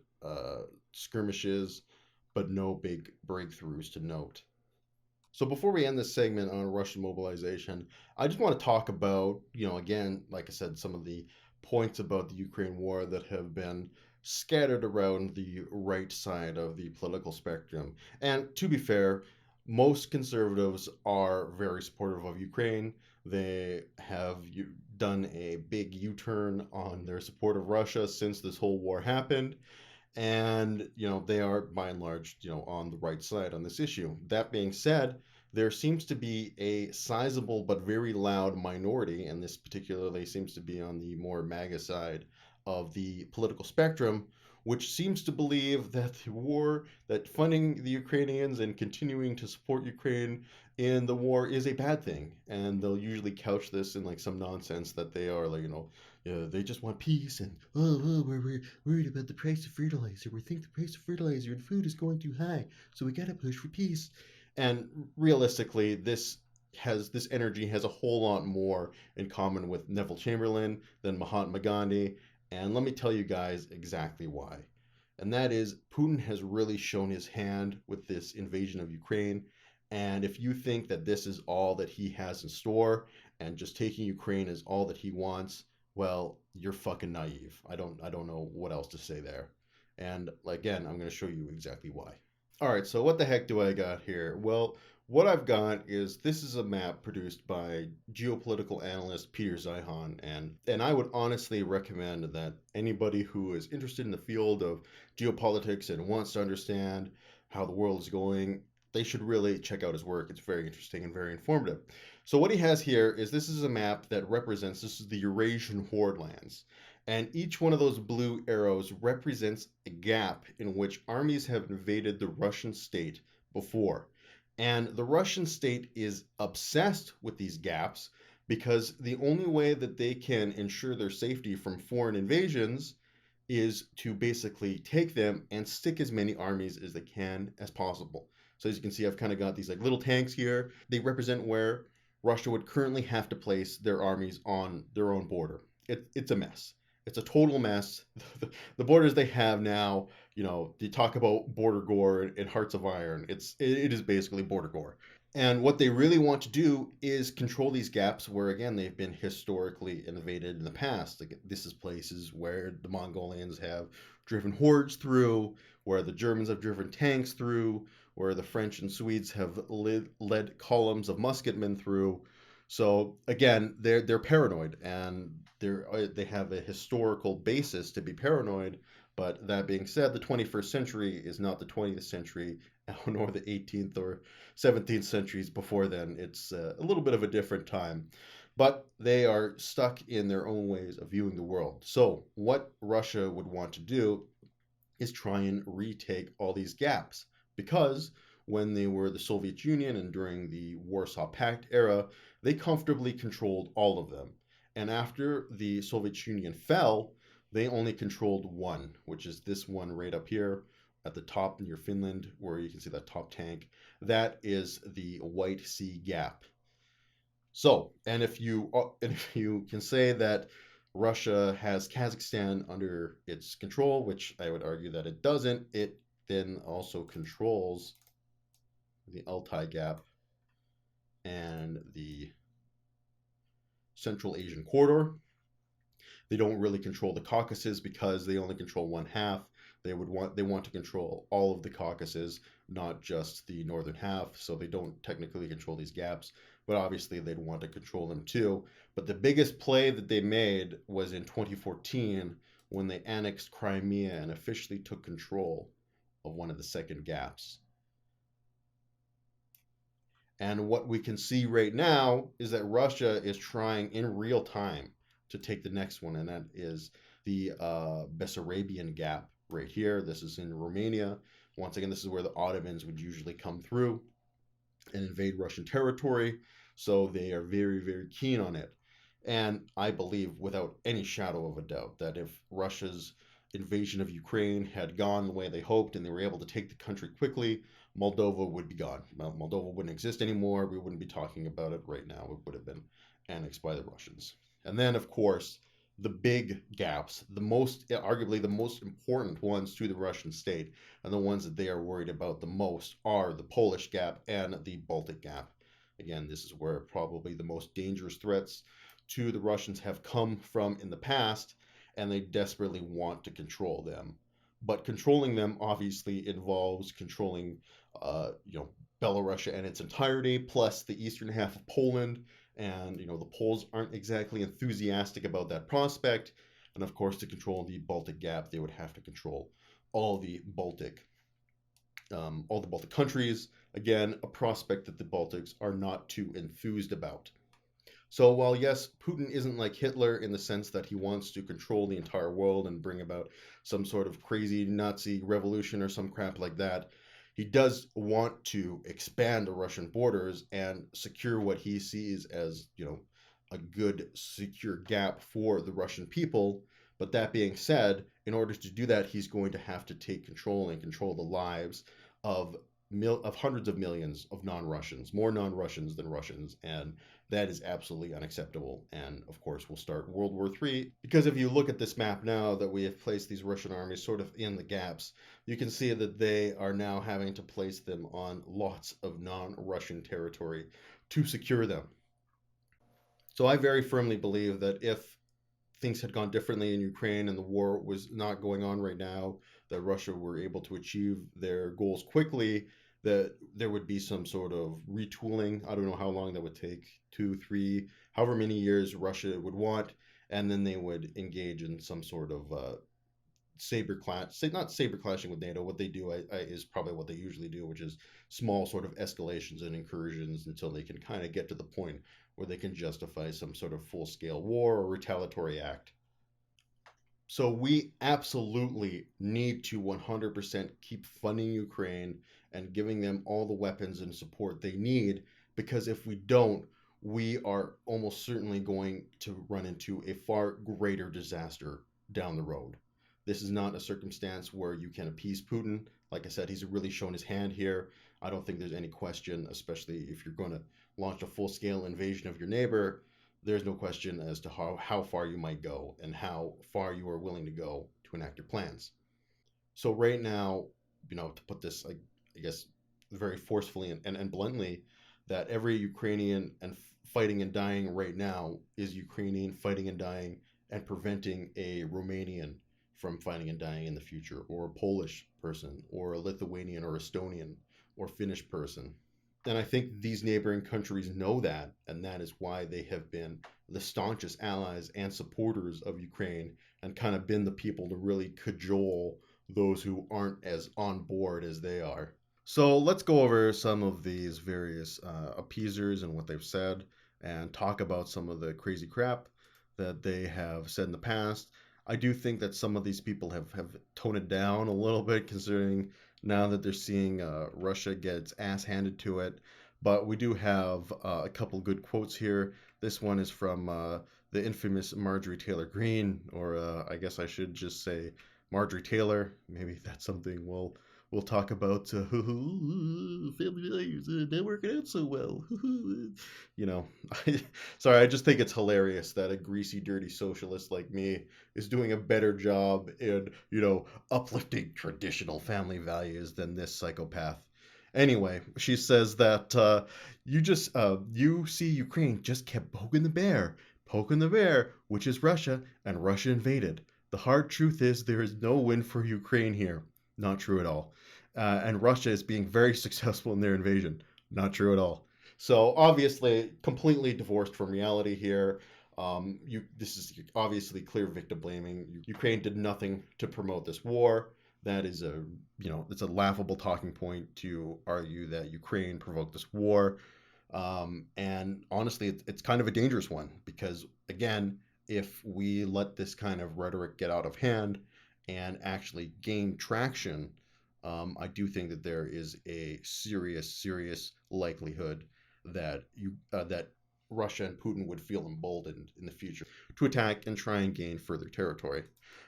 [SPEAKER 1] skirmishes, but no big breakthroughs to note. So before we end this segment on Russian mobilization, I just want to talk about, again, like I said, some of the points about the Ukraine war that have been scattered around the right side of the political spectrum. And to be fair, most conservatives are very supportive of Ukraine. They have done a big U-turn on their support of Russia since this whole war happened. And, they are by and large, on the right side on this issue. That being said, there seems to be a sizable but very loud minority, and this particularly seems to be on the more MAGA side of the political spectrum, which seems to believe that the war, that funding the Ukrainians and continuing to support Ukraine in the war is a bad thing. And they'll usually couch this in like some nonsense that they are like, they just want peace and, we're worried about the price of fertilizer. We think the price of fertilizer and food is going too high, so we gotta push for peace. And realistically, this energy has a whole lot more in common with Neville Chamberlain than Mahatma Gandhi, and let me tell you guys exactly why. And that is Putin has really shown his hand with this invasion of Ukraine. And if you think that this is all that he has in store and just taking Ukraine is all that he wants, well, you're fucking naive. I don't know what else to say there. And again, I'm going to show you exactly why. All right, so what the heck do I got here? Well, what I've got is this is a map produced by geopolitical analyst Peter Zeihan, and I would honestly recommend that anybody who is interested in the field of geopolitics and wants to understand how the world is going, they should really check out his work. It's very interesting and very informative. So what he has here is this is a map that represents this is the Eurasian Horde lands. And each one of those blue arrows represents a gap in which armies have invaded the Russian state before. And the Russian state is obsessed with these gaps because the only way that they can ensure their safety from foreign invasions is to basically take them and stick as many armies as they can as possible. So as you can see, I've kind of got these like little tanks here. They represent where Russia would currently have to place their armies on their own border. It's a mess. It's a total mess. The borders they have now, they talk about border gore and Hearts of Iron. It is basically border gore. And what they really want to do is control these gaps where, again, they've been historically invaded in the past. Like, this is places where the Mongolians have driven hordes through, where the Germans have driven tanks through, where the French and Swedes have led columns of musketmen through. So again, they're paranoid, and they have a historical basis to be paranoid. But that being said, the 21st century is not the 20th century, nor the 18th or 17th centuries before then. It's a little bit of a different time. But they are stuck in their own ways of viewing the world. So what Russia would want to do is try and retake all these gaps, because when they were the Soviet Union and during the Warsaw Pact era, they comfortably controlled all of them. And after the Soviet Union fell, they only controlled one, which is this one right up here at the top near Finland, where you can see that top tank. That is the White Sea Gap. So, and if you can say that Russia has Kazakhstan under its control, which I would argue that it doesn't, it then also controls the Altai Gap and the Central Asian Corridor. They don't really control the Caucasus because they only control one half. They want to control all of the Caucasus, not just the northern half. So they don't technically control these gaps, but obviously they'd want to control them too. But the biggest play that they made was in 2014 when they annexed Crimea and officially took control of one of the second gaps. And what we can see right now is that Russia is trying in real time to take the next one, and that is the Bessarabian Gap right here. This is in Romania. Once again, this is where the Ottomans would usually come through and invade Russian territory. So they are very, very keen on it. And I believe without any shadow of a doubt that if Russia's invasion of Ukraine had gone the way they hoped and they were able to take the country quickly, Moldova would be gone. Moldova wouldn't exist anymore. We wouldn't be talking about it right now. It would have been annexed by the Russians. And then, of course, the big gaps, arguably the most important ones to the Russian state, and the ones that they are worried about the most are the Polish Gap and the Baltic Gap. Again, this is where probably the most dangerous threats to the Russians have come from in the past, and they desperately want to control them. But controlling them obviously involves controlling, Belarusia and its entirety, plus the eastern half of Poland. And the Poles aren't exactly enthusiastic about that prospect. And of course, to control the Baltic Gap, they would have to control all the Baltic countries, Again, a prospect that the Baltics are not too enthused about. So while yes, Putin isn't like Hitler in the sense that he wants to control the entire world and bring about some sort of crazy Nazi revolution or some crap like that, he does want to expand the Russian borders and secure what he sees as, a good secure gap for the Russian people. But that being said, in order to do that, he's going to have to take control and control the lives of of hundreds of millions of non-Russians, more non-Russians than Russians, and that is absolutely unacceptable. And of course, we'll start World War III. Because if you look at this map now that we have placed these Russian armies sort of in the gaps, you can see that they are now having to place them on lots of non Russian territory to secure them. So I very firmly believe that if things had gone differently in Ukraine and the war was not going on right now, that Russia were able to achieve their goals quickly, that there would be some sort of retooling. I don't know how long that would take, 2, 3, however many years Russia would want, and then they would engage in some sort of saber clash, say not saber clashing with NATO. What they do is probably what they usually do, which is small sort of escalations and incursions until they can kind of get to the point where they can justify some sort of full scale war or retaliatory act. So we absolutely need to 100% keep funding Ukraine and giving them all the weapons and support they need, because if we don't, we are almost certainly going to run into a far greater disaster down the road. This is not a circumstance where you can appease Putin. Like I said, he's really shown his hand here. I don't think there's any question, especially if you're going to launch a full scale invasion of your neighbor, there's no question as to how far you might go and how far you are willing to go to enact your plans. So right now, to put this, I guess, very forcefully and bluntly, that every Ukrainian and fighting and dying right now is Ukrainian fighting and dying and preventing a Romanian from fighting and dying in the future, or a Polish person, or a Lithuanian or Estonian or Finnish person. And I think these neighboring countries know that, and that is why they have been the staunchest allies and supporters of Ukraine and kind of been the people to really cajole those who aren't as on board as they are. So let's go over some of these various appeasers and what they've said and talk about some of the crazy crap that they have said in the past. I do think that some of these people have toned it down a little bit, considering now that they're seeing Russia get its ass handed to it. But we do have a couple good quotes here. This one is from the infamous Marjorie Taylor Greene, or I guess I should just say Marjorie Taylor. Maybe that's something we'll talk about. Family values not working out so well. you know, sorry, I just think it's hilarious that a greasy, dirty socialist like me is doing a better job in, uplifting traditional family values than this psychopath. Anyway, she says that you see Ukraine just kept poking the bear, which is Russia, and Russia invaded. The hard truth is there is no win for Ukraine here. Not true at all. And Russia is being very successful in their invasion. Not true at all. So obviously, completely divorced from reality here. This is obviously clear victim blaming. Ukraine did nothing to promote this war. That is it's a laughable talking point to argue that Ukraine provoked this war. And honestly, it's kind of a dangerous one because, again, if we let this kind of rhetoric get out of hand and actually gain traction, I do think that there is a serious likelihood that that Russia and Putin would feel emboldened in the future to attack and try and gain further territory.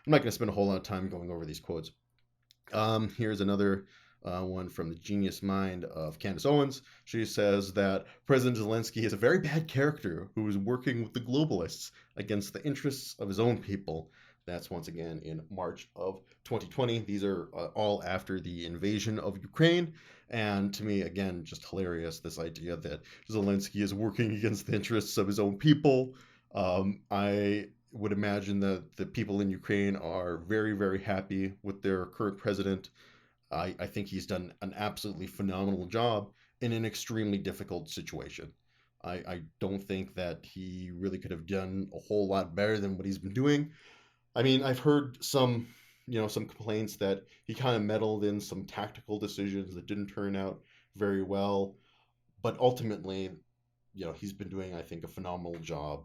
[SPEAKER 1] I'm not going to spend a whole lot of time going over these quotes. Here's another one from the genius mind of Candace Owens. She says that President Zelensky is a very bad character who is working with the globalists against the interests of his own people. That's once again in March of 2020. These are all after the invasion of Ukraine. And to me, again, just hilarious, this idea that Zelensky is working against the interests of his own people. I would imagine that the people in Ukraine are very happy with their current president. I think he's done an absolutely phenomenal job in an extremely difficult situation. I don't think that he really could have done a whole lot better than what he's been doing. I mean, I've heard some complaints that he kind of meddled in some tactical decisions that didn't turn out very well. But ultimately, he's been doing, I think, a phenomenal job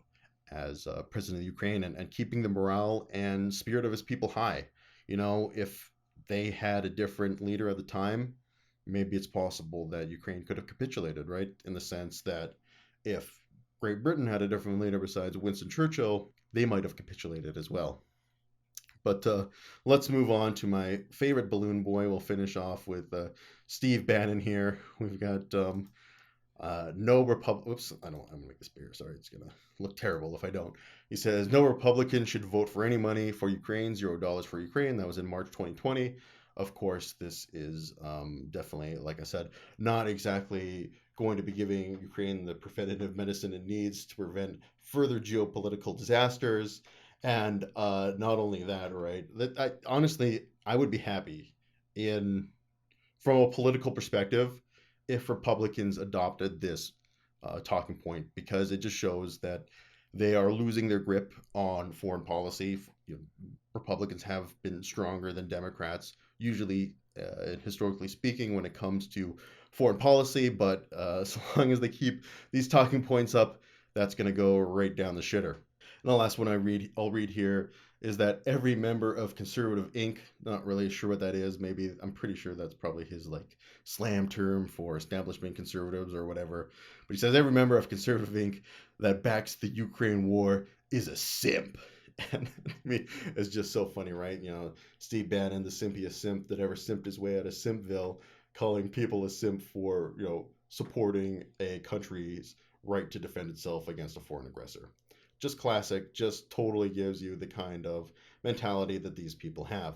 [SPEAKER 1] as president of Ukraine, and keeping the morale and spirit of his people high. If they had a different leader at the time, maybe it's possible that Ukraine could have capitulated, right? In the sense that if Great Britain had a different leader besides Winston Churchill, they might have capitulated as well. But let's move on to my favorite balloon boy. We'll finish off with Steve Bannon here. We've got no Republic. Oops, I'm gonna make this bigger. Sorry, it's gonna look terrible if I don't. He says no Republican should vote for any money for Ukraine. $0 for Ukraine. That was in March 2020. Of course, this is definitely, like I said, not exactly going to be giving Ukraine the preventative medicine it needs to prevent further geopolitical disasters. And not only that, right? Honestly, I would be happy in from a political perspective if Republicans adopted this talking point, because it just shows that they are losing their grip on foreign policy. Republicans have been stronger than Democrats, usually, historically speaking, when it comes to foreign policy. But as long as they keep these talking points up, that's going to go right down the shitter. And the last one I'll read here is that every member of Conservative Inc. Not really sure what that is. Maybe I'm pretty sure that's probably his like slam term for establishment conservatives or whatever. But he says every member of Conservative Inc. that backs the Ukraine war is a simp. And I mean, it's just so funny, right? Steve Bannon, the simpiest simp that ever simped his way out of Simpville, calling people a simp for supporting a country's right to defend itself against a foreign aggressor. Just classic, just totally gives you the kind of mentality that these people have.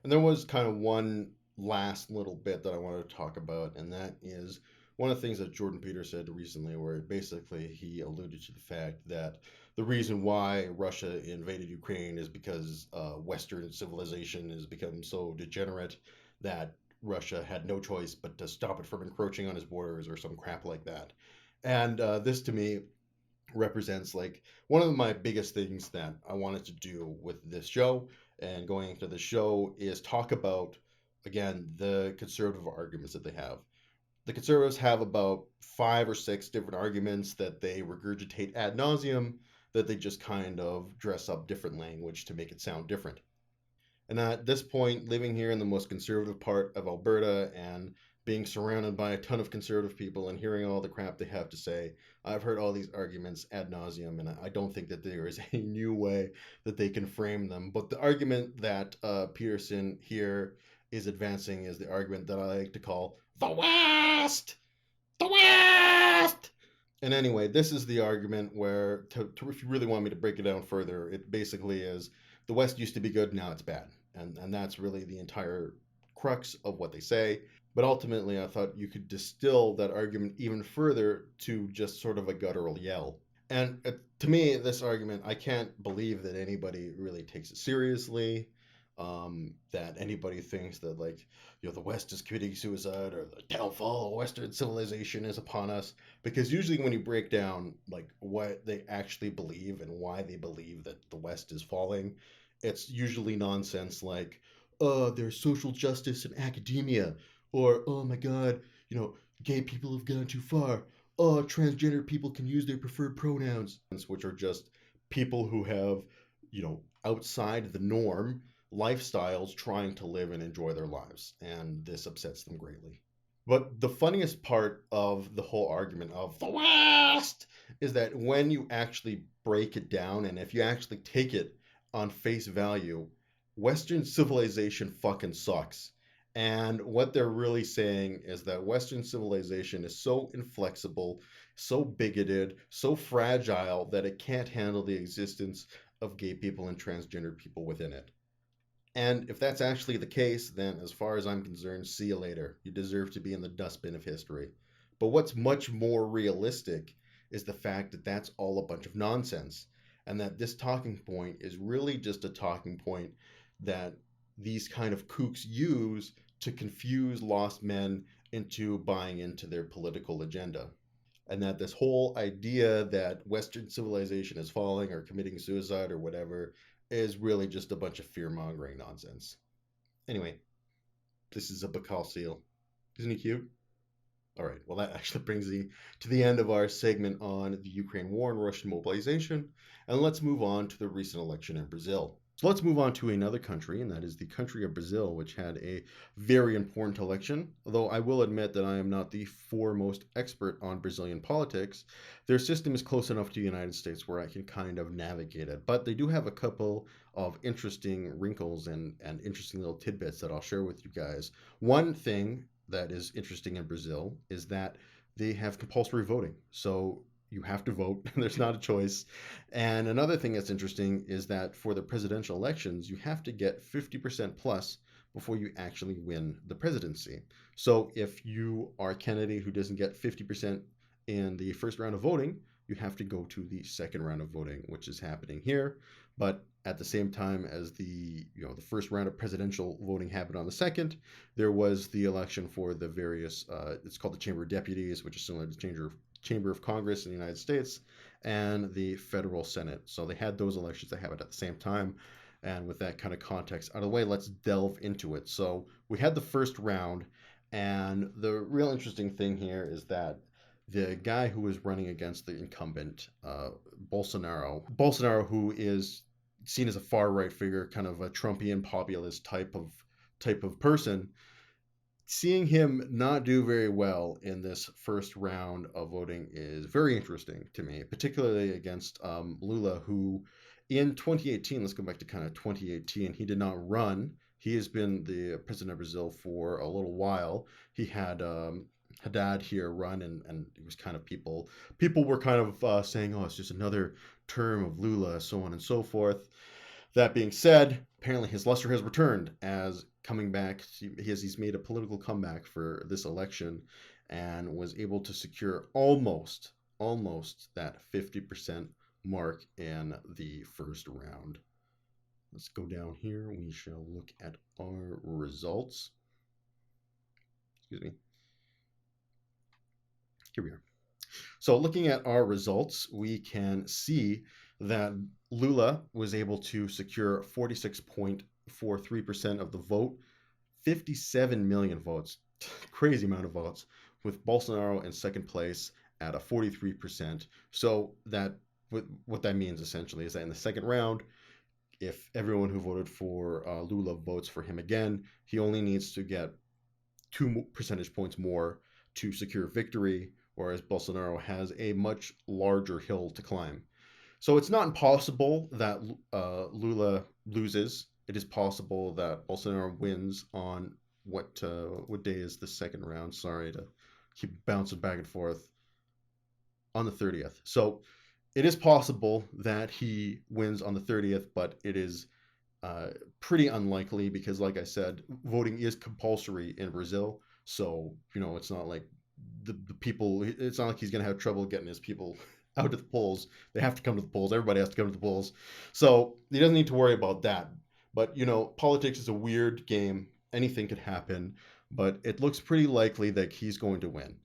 [SPEAKER 1] And there was kind of one last little bit that I wanted to talk about, and that is one of the things that Jordan Peterson said recently, where basically he alluded to the fact that the reason why Russia invaded Ukraine is because Western civilization has become so degenerate that Russia had no choice but to stop it from encroaching on his borders or some crap like that. And this to me represents like one of my biggest things that I wanted to do with this show and going into the show is talk about, again, the conservative arguments that they have. The conservatives have about 5 or 6 different arguments that they regurgitate ad nauseum, that they just kind of dress up different language to make it sound different. And at this point, living here in the most conservative part of Alberta and being surrounded by a ton of conservative people and hearing all the crap they have to say, I've heard all these arguments ad nauseum, and I don't think that there is any new way that they can frame them. But the argument that Peterson here is advancing is the argument that I like to call the West! The West! And anyway, this is the argument where, if you really want me to break it down further, it basically is the West used to be good, now it's bad. And that's really the entire crux of what they say. But ultimately, I thought you could distill that argument even further to just sort of a guttural yell. And to me, this argument, I can't believe that anybody really takes it seriously. That anybody thinks that, like, the West is committing suicide or the downfall of Western civilization is upon us. Because usually, when you break down like what they actually believe and why they believe that the West is falling, it's usually nonsense like, oh, there's social justice in academia, or oh my God, gay people have gone too far. Oh, transgender people can use their preferred pronouns, which are just people who have, outside the norm lifestyles trying to live and enjoy their lives. And this upsets them greatly. But the funniest part of the whole argument of the West is that when you actually break it down and if you actually take it on face value, Western civilization fucking sucks. And what they're really saying is that Western civilization is so inflexible, so bigoted, so fragile that it can't handle the existence of gay people and transgender people within it. And if that's actually the case, then as far as I'm concerned, see you later. You deserve to be in the dustbin of history. But what's much more realistic is the fact that that's all a bunch of nonsense. And that this talking point is really just a talking point that these kind of kooks use to confuse lost men into buying into their political agenda. And that this whole idea that Western civilization is falling or committing suicide or whatever is really just a bunch of fear mongering nonsense. Anyway, this is a Bacall seal. Isn't he cute? All right. Well, that actually brings me to the end of our segment on the Ukraine war and Russian mobilization. And let's move on to the recent election in Brazil. So let's move on to another country, and that is the country of Brazil, which had a very important election. Although I will admit that I am not the foremost expert on Brazilian politics, their system is close enough to the United States where I can kind of navigate it. But they do have a couple of interesting wrinkles and interesting little tidbits that I'll share with you guys. One thing that is interesting in Brazil is that they have compulsory voting. So you have to vote. There's not a choice. And another thing that's interesting is that for the presidential elections, you have to get 50% plus before you actually win the presidency. So if you are a candidate who doesn't get 50% in the first round of voting, you have to go to the second round of voting, which is happening here. But at the same time as the first round of presidential voting happened on the second, there was the election for the various it's called the Chamber of Deputies, which is similar to the Chamber of Congress in the United States, and the federal Senate. So they had those elections that happened at the same time. And with that kind of context out of the way, let's delve into it. So we had the first round, and the real interesting thing here is that the guy who was running against the incumbent, Bolsonaro, who is seen as a far right figure, kind of a Trumpian populist type of person, seeing him not do very well in this first round of voting is very interesting to me, particularly against Lula, who in 2018, let's go back to kind of 2018, he did not run. He has been the president of Brazil for a little while. He had Haddad here run, and it was kind of people were kind of saying, oh, it's just another term of Lula, so on and so forth. That being said, apparently his luster has returned as coming back. He's made a political comeback for this election and was able to secure almost that 50% mark in the first round. Let's go down here. We shall look at our results. Excuse me. Here we are. So looking at our results, we can see that Lula was able to secure 46.43% of the vote, 57 million votes, crazy amount of votes, with Bolsonaro in second place at a 43%. So that what that means essentially is that in the second round, if everyone who voted for Lula votes for him again, he only needs to get 2 percentage points more to secure victory, whereas Bolsonaro has a much larger hill to climb. So it's not impossible that Lula loses. It is possible that Bolsonaro wins on what day is the second round? Sorry to keep bouncing back and forth. On the 30th. So it is possible that he wins on the 30th, but it is pretty unlikely because, like I said, voting is compulsory in Brazil. So, it's not like the people, it's not like he's going to have trouble getting his people out to the polls. They have to come to the polls. Everybody has to come to the polls. So he doesn't need to worry about that. But, politics is a weird game. Anything could happen. But it looks pretty likely that he's going to win.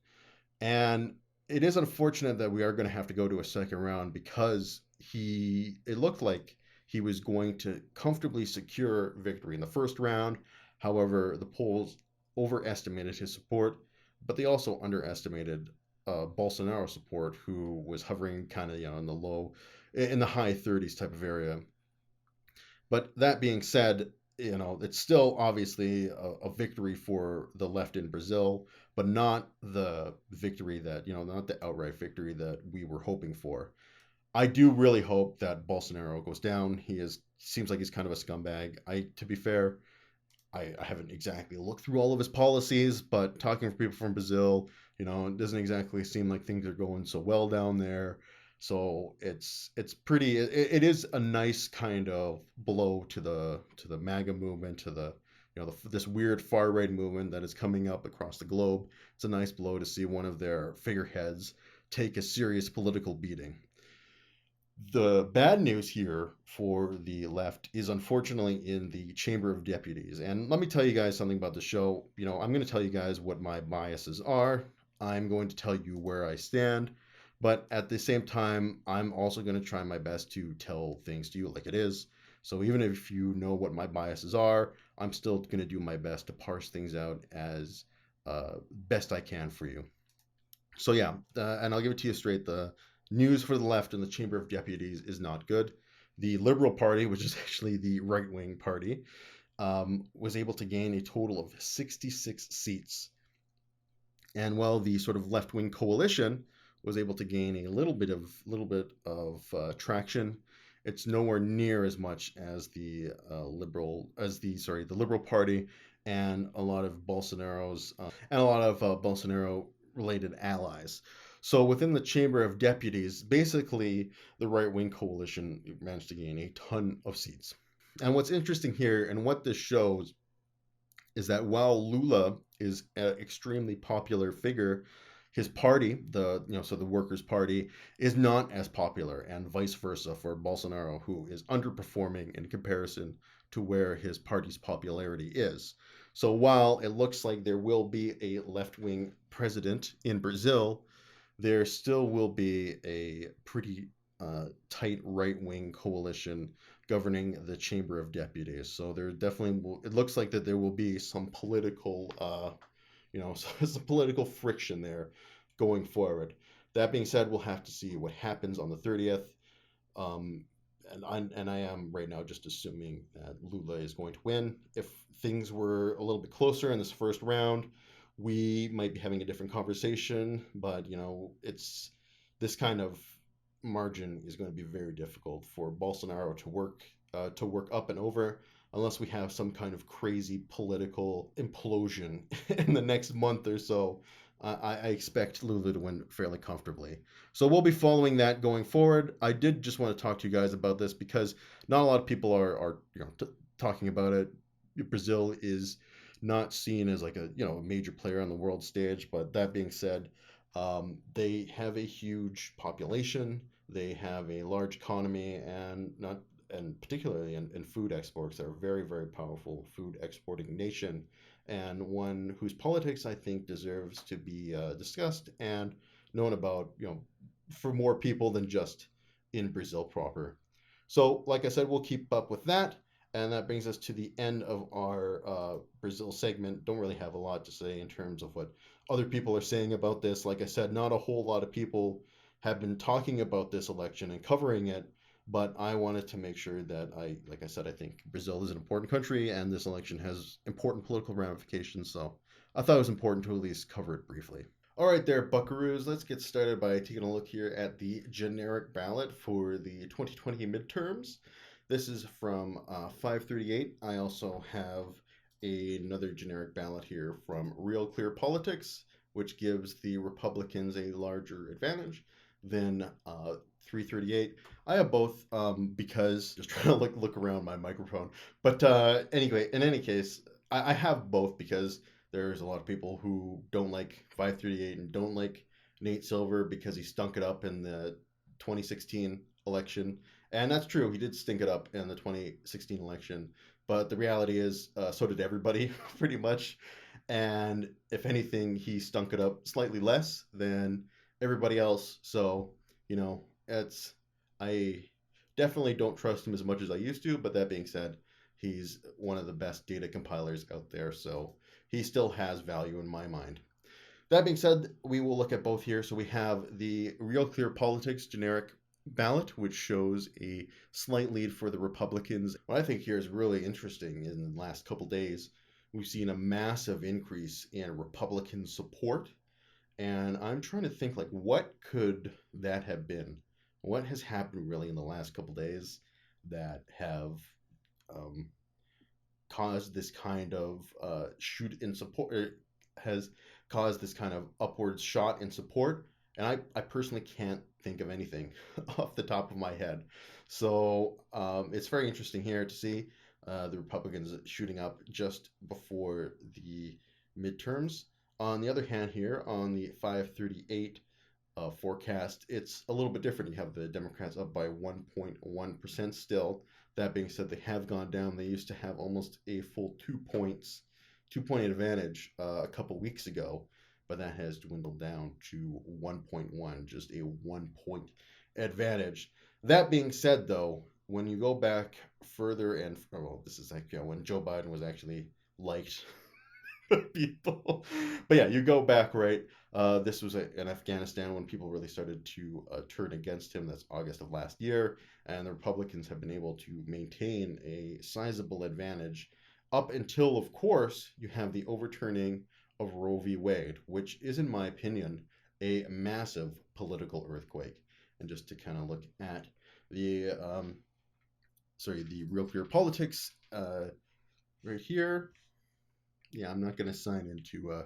[SPEAKER 1] And it is unfortunate that we are going to have to go to a second round because it looked like he was going to comfortably secure victory in the first round. However, the polls overestimated his support, but they also underestimated Bolsonaro support, who was hovering kind of in the high 30s type of area. But that being said, it's still obviously a victory for the left in Brazil, but not the victory that, not the outright victory that we were hoping for. I do really hope that Bolsonaro goes down. Seems like he's kind of a scumbag. To be fair, I haven't exactly looked through all of his policies, but talking to people from Brazil, it doesn't exactly seem like things are going so well down there. So it's pretty. It is a nice kind of blow to the MAGA movement, to this weird far right movement that is coming up across the globe. It's a nice blow to see one of their figureheads take a serious political beating. The bad news here for the left is unfortunately in the Chamber of Deputies. And let me tell you guys something about the show. I'm going to tell you guys what my biases are. I'm going to tell you where I stand. But at the same time, I'm also going to try my best to tell things to you like it is. So even if you know what my biases are, I'm still going to do my best to parse things out as best I can for you. So yeah, and I'll give it to you straight. The news for the left in the Chamber of Deputies is not good. The Liberal Party, which is actually the right wing party, was able to gain a total of 66 seats. And while the sort of left wing coalition was able to gain a little bit of traction, it's nowhere near as much as the the Liberal Party and a lot of Bolsonaro related allies. So within the Chamber of Deputies, basically the right wing coalition managed to gain a ton of seats. And what's interesting here, and what this shows, is that while Lula is an extremely popular figure, his party, the Workers' Party, is not as popular, and vice versa for Bolsonaro, who is underperforming in comparison to where his party's popularity is. So while it looks like there will be a left wing president in Brazil, there still will be a pretty tight right wing coalition governing the Chamber of Deputies. So there definitely will, it looks like that there will be some political, some political friction there going forward. That being said, we'll have to see what happens on the 30th. Um, and I am right now just assuming that Lula is going to win. If things were a little bit closer in this first round, we might be having a different conversation. But it's this kind of margin is going to be very difficult for Bolsonaro to work up and over, unless we have some kind of crazy political implosion in the next month or so. I expect Lula to win fairly comfortably. So we'll be following that going forward. I did just want to talk to you guys about this because not a lot of people are talking about it. Brazil is not seen as like a major player on the world stage, but that being said, they have a huge population. They have a large economy, and particularly in food exports, they're a very, very powerful food exporting nation, and one whose politics I think deserves to be discussed and known about, for more people than just in Brazil proper. So, like I said, we'll keep up with that. And that brings us to the end of our Brazil segment. Don't really have a lot to say in terms of what other people are saying about this. Like I said, not a whole lot of people have been talking about this election and covering it, but I wanted to make sure that like I said, I think Brazil is an important country and this election has important political ramifications. So I thought it was important to at least cover it briefly. All right, there, buckaroos. Let's get started by taking a look here at the generic ballot for the 2020 midterms. This is from 538. I also have another generic ballot here from Real Clear Politics, which gives the Republicans a larger advantage than 338. I have both because just trying to look around my microphone. But anyway, in any case, I have both because there's a lot of people who don't like 538 and don't like Nate Silver because he stunk it up in the 2016 election. And that's true. He did stink it up in the 2016 election. But the reality is, so did everybody, pretty much. And if anything, he stunk it up slightly less than everybody else. So, I definitely don't trust him as much as I used to. But that being said, he's one of the best data compilers out there. So he still has value in my mind. That being said, we will look at both here. So we have the Real Clear Politics generic ballot, which shows a slight lead for the Republicans. What I think here is really interesting in the last couple days, we've seen a massive increase in Republican support. And I'm trying to think, like, what could that have been? What has happened really in the last couple days that have um, caused this kind of shoot in support, has caused this kind of upward shot in support? And I personally can't think of anything off the top of my head. So it's very interesting here to see the Republicans shooting up just before the midterms. On the other hand, here on the 538 forecast, it's a little bit different. You have the Democrats up by 1.1% still. That being said, they have gone down. They used to have almost a full 2 points, 2 point advantage a couple weeks ago, but that has dwindled down to 1.1, just a 1 point advantage. That being said, though, when you go back further and well, this is like when Joe Biden was actually liked people. But yeah, you go back, right? This was in Afghanistan when people really started to turn against him. That's August of last year. And the Republicans have been able to maintain a sizable advantage up until, of course, you have the overturning of Roe v. Wade, which is, in my opinion, a massive political earthquake. And just to kind of look at the the Real Clear Politics right here. Yeah, I'm not going to sign into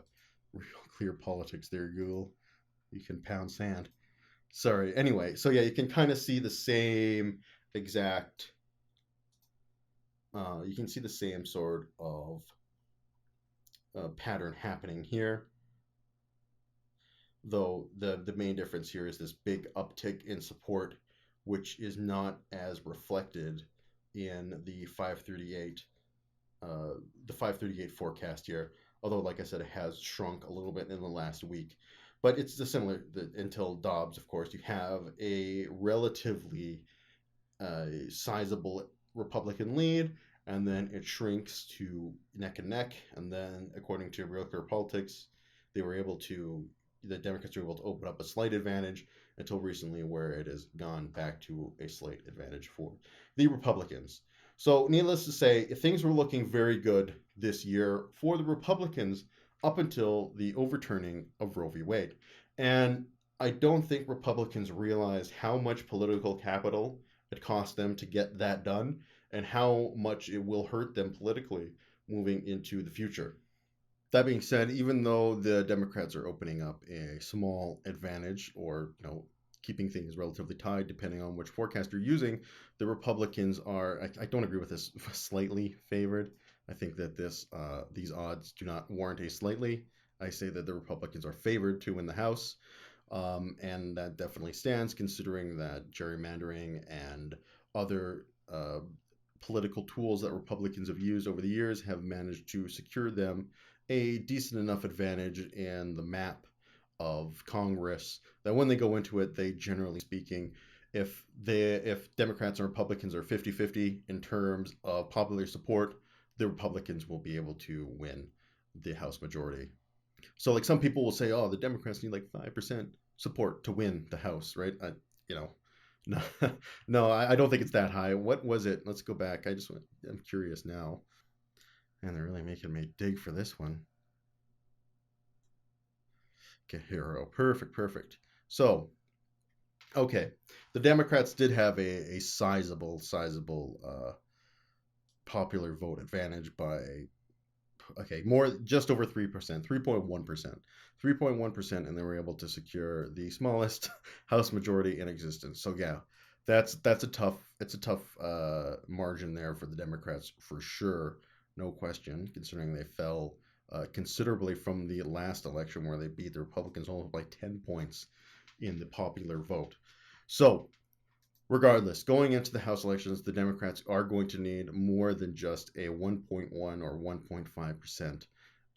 [SPEAKER 1] Real Clear Politics there, Google. You can pound sand. Sorry. Anyway, so yeah, you can kind of see the same exact. You can see the same sort of pattern happening here. Though the main difference here is this big uptick in support, which is not as reflected in the 538 forecast here. Although, like I said, it has shrunk a little bit in the last week. But it's the similar until Dobbs, of course. You have a relatively sizable Republican lead, and then it shrinks to neck and neck. And then, according to Real Clear Politics, the Democrats were able to open up a slight advantage until recently, where it has gone back to a slight advantage for the Republicans. So, needless to say, things were looking very good this year for the Republicans up until the overturning of Roe v. Wade. And I don't think Republicans realized how much political capital it cost them to get that done and how much it will hurt them politically moving into the future. That being said, even though the Democrats are opening up a small advantage, or keeping things relatively tied depending on which forecast you're using, the Republicans are. I don't agree with this. Slightly favored. I think that these odds do not warrant a slightly. I say that the Republicans are favored to win the House, and that definitely stands considering that gerrymandering and other political tools that Republicans have used over the years have managed to secure them a decent enough advantage in the map of Congress that when they go into it, they generally speaking, if Democrats and Republicans are 50-50 in terms of popular support, the Republicans will be able to win the House majority. So like some people will say, oh, the Democrats need like 5% support to win the House, right? You know, no, no, I don't think it's that high. What was it? Let's go back. I'm curious now. And they're really making me dig for this one. Okay, hero. Perfect, perfect. So, okay. The Democrats did have a sizable popular vote advantage by, just over 3%, 3.1%. 3.1%, and they were able to secure the smallest House majority in existence. So yeah, that's a tough margin there for the Democrats for sure, no question. Considering they fell considerably from the last election where they beat the Republicans almost by 10 points in the popular vote. So regardless, going into the House elections, the Democrats are going to need more than just a 1.1 or 1.5%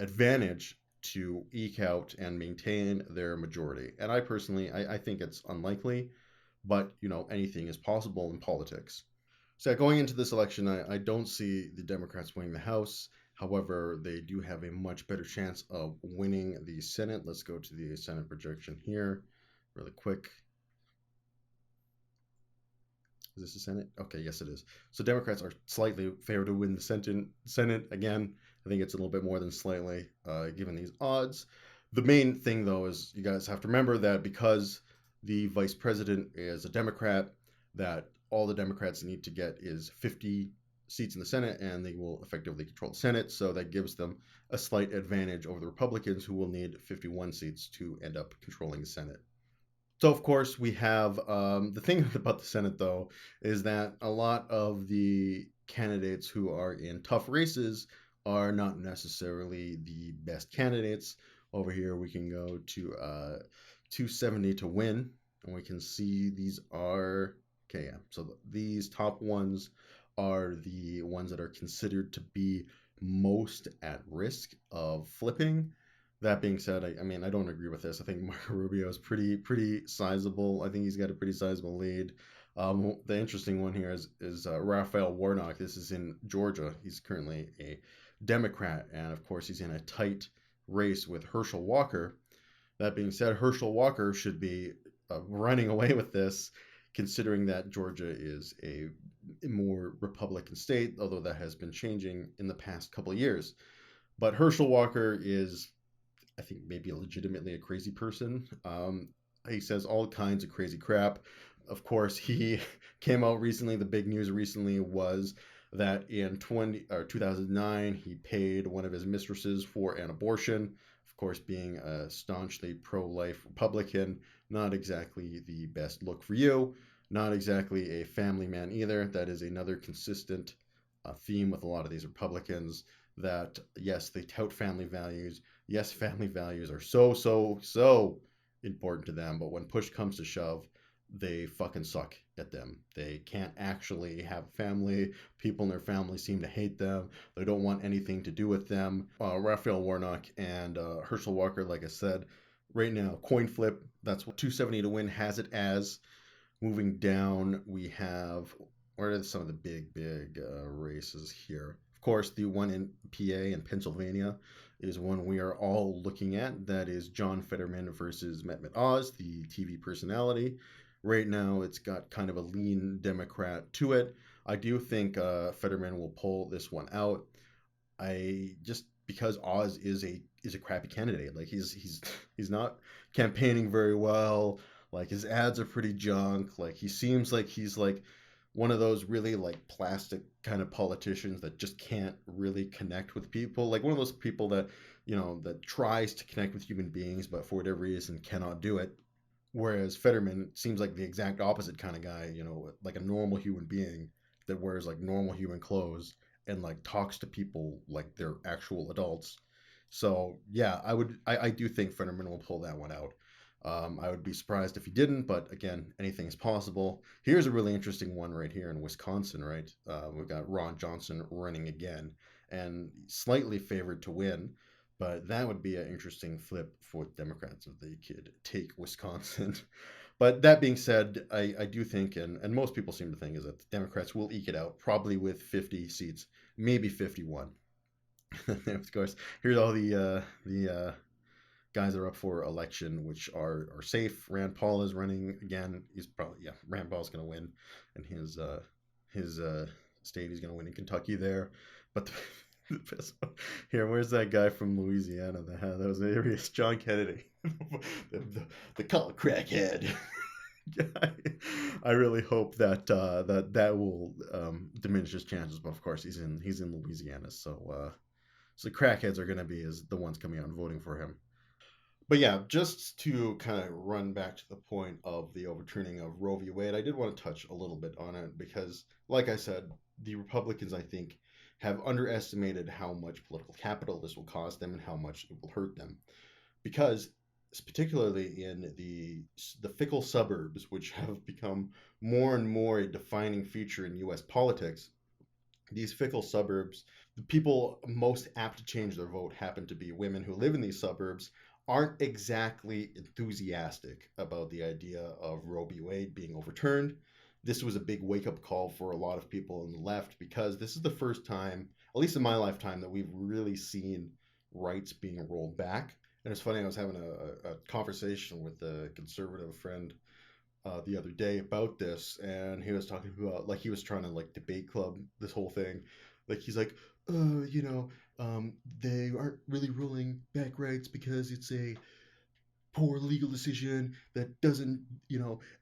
[SPEAKER 1] advantage to eke out and maintain their majority. And I personally, I think it's unlikely, but anything is possible in politics. So going into this election, I don't see the Democrats winning the House. However, they do have a much better chance of winning the Senate. Let's go to the Senate projection here really quick. Is this the Senate? Okay, yes, it is. So Democrats are slightly favored to win the Senate again. I think it's a little bit more than slightly, given these odds. The main thing, though, is you guys have to remember that because the vice president is a Democrat, that all the Democrats need to get is 50 seats in the Senate, and they will effectively control the Senate. So that gives them a slight advantage over the Republicans, who will need 51 seats to end up controlling the Senate. So, of course, we have the thing about the Senate, though, is that a lot of the candidates who are in tough races are not necessarily the best candidates. Over here, we can go to 270 to win, and we can see these are, okay, yeah. So these top ones are the ones that are considered to be most at risk of flipping. That being said, I don't agree with this. I think Marco Rubio is pretty sizable. I think he's got a pretty sizable lead. The interesting one here is Raphael Warnock. This is in Georgia. He's currently a Democrat, and of course he's in a tight race with Herschel Walker. That being said, Herschel Walker should be running away with this, considering that Georgia is a more Republican state, although that has been changing in the past couple of years. But Herschel Walker is, I think, maybe legitimately a crazy person. He says all kinds of crazy crap. Of course, he came out recently. The big news recently was that in 2009 he paid one of his mistresses for an abortion. Of course, being a staunchly pro-life Republican, not exactly the best look for you. Not exactly a family man either. That is another consistent theme with a lot of these Republicans. That yes, they tout family values. Yes, family values are so important to them, but when push comes to shove, they fucking suck at them. They can't actually have a family. People in their family seem to hate them. They don't want anything to do with them. Raphael Warnock and Herschel Walker, like I said, right now, coin flip. That's what 270 to win has it as. Moving down, we have what are some of the big races here? Of course, the one in PA and Pennsylvania is one we are all looking at. That is John Fetterman versus Mehmet Oz, the TV personality. Right now, it's got kind of a lean Democrat to it. I do think Fetterman will pull this one out. I just because Oz is a crappy candidate. Like he's not campaigning very well. Like his ads are pretty junk. Like he seems like he's like one of those really like plastic kind of politicians that just can't really connect with people. Like one of those people that, that tries to connect with human beings but for whatever reason cannot do it. Whereas Fetterman seems like the exact opposite kind of guy, like a normal human being that wears like normal human clothes and like talks to people like they're actual adults. So yeah, I do think Fetterman will pull that one out. I would be surprised if he didn't, but again, anything is possible. Here's a really interesting one right here in Wisconsin, right? We've got Ron Johnson running again and slightly favored to win, but that would be an interesting flip for Democrats if they could take Wisconsin. But that being said, I do think, and most people seem to think, is that the Democrats will eke it out, probably with 50 seats, maybe 51. Of course, here's all the guys that are up for election, which are safe. Rand Paul is running again. He's probably Rand Paul's going to win, and his state he's going to win in Kentucky there. But the best one, here, where's that guy from Louisiana that had that was hilarious? John Kennedy, the color crackhead. I really hope that will diminish his chances. But of course, he's in Louisiana, so crackheads are going to be is the ones coming out and voting for him. But yeah, just to kind of run back to the point of the overturning of Roe v. Wade, I did want to touch a little bit on it because, like I said, the Republicans, I think, have underestimated how much political capital this will cost them and how much it will hurt them. Because, particularly in the fickle suburbs, which have become more and more a defining feature in U.S. politics, these fickle suburbs, the people most apt to change their vote happen to be women who live in these suburbs, aren't exactly enthusiastic about the idea of Roe v. Wade being overturned. This was a big wake up call for a lot of people on the left because this is the first time, at least in my lifetime, that we've really seen rights being rolled back. And it's funny, I was having a conversation with a conservative friend the other day about this, and he was talking about like he was trying to like debate club this whole thing. Like he's like, they aren't really rolling back rights because it's a poor legal decision that doesn't,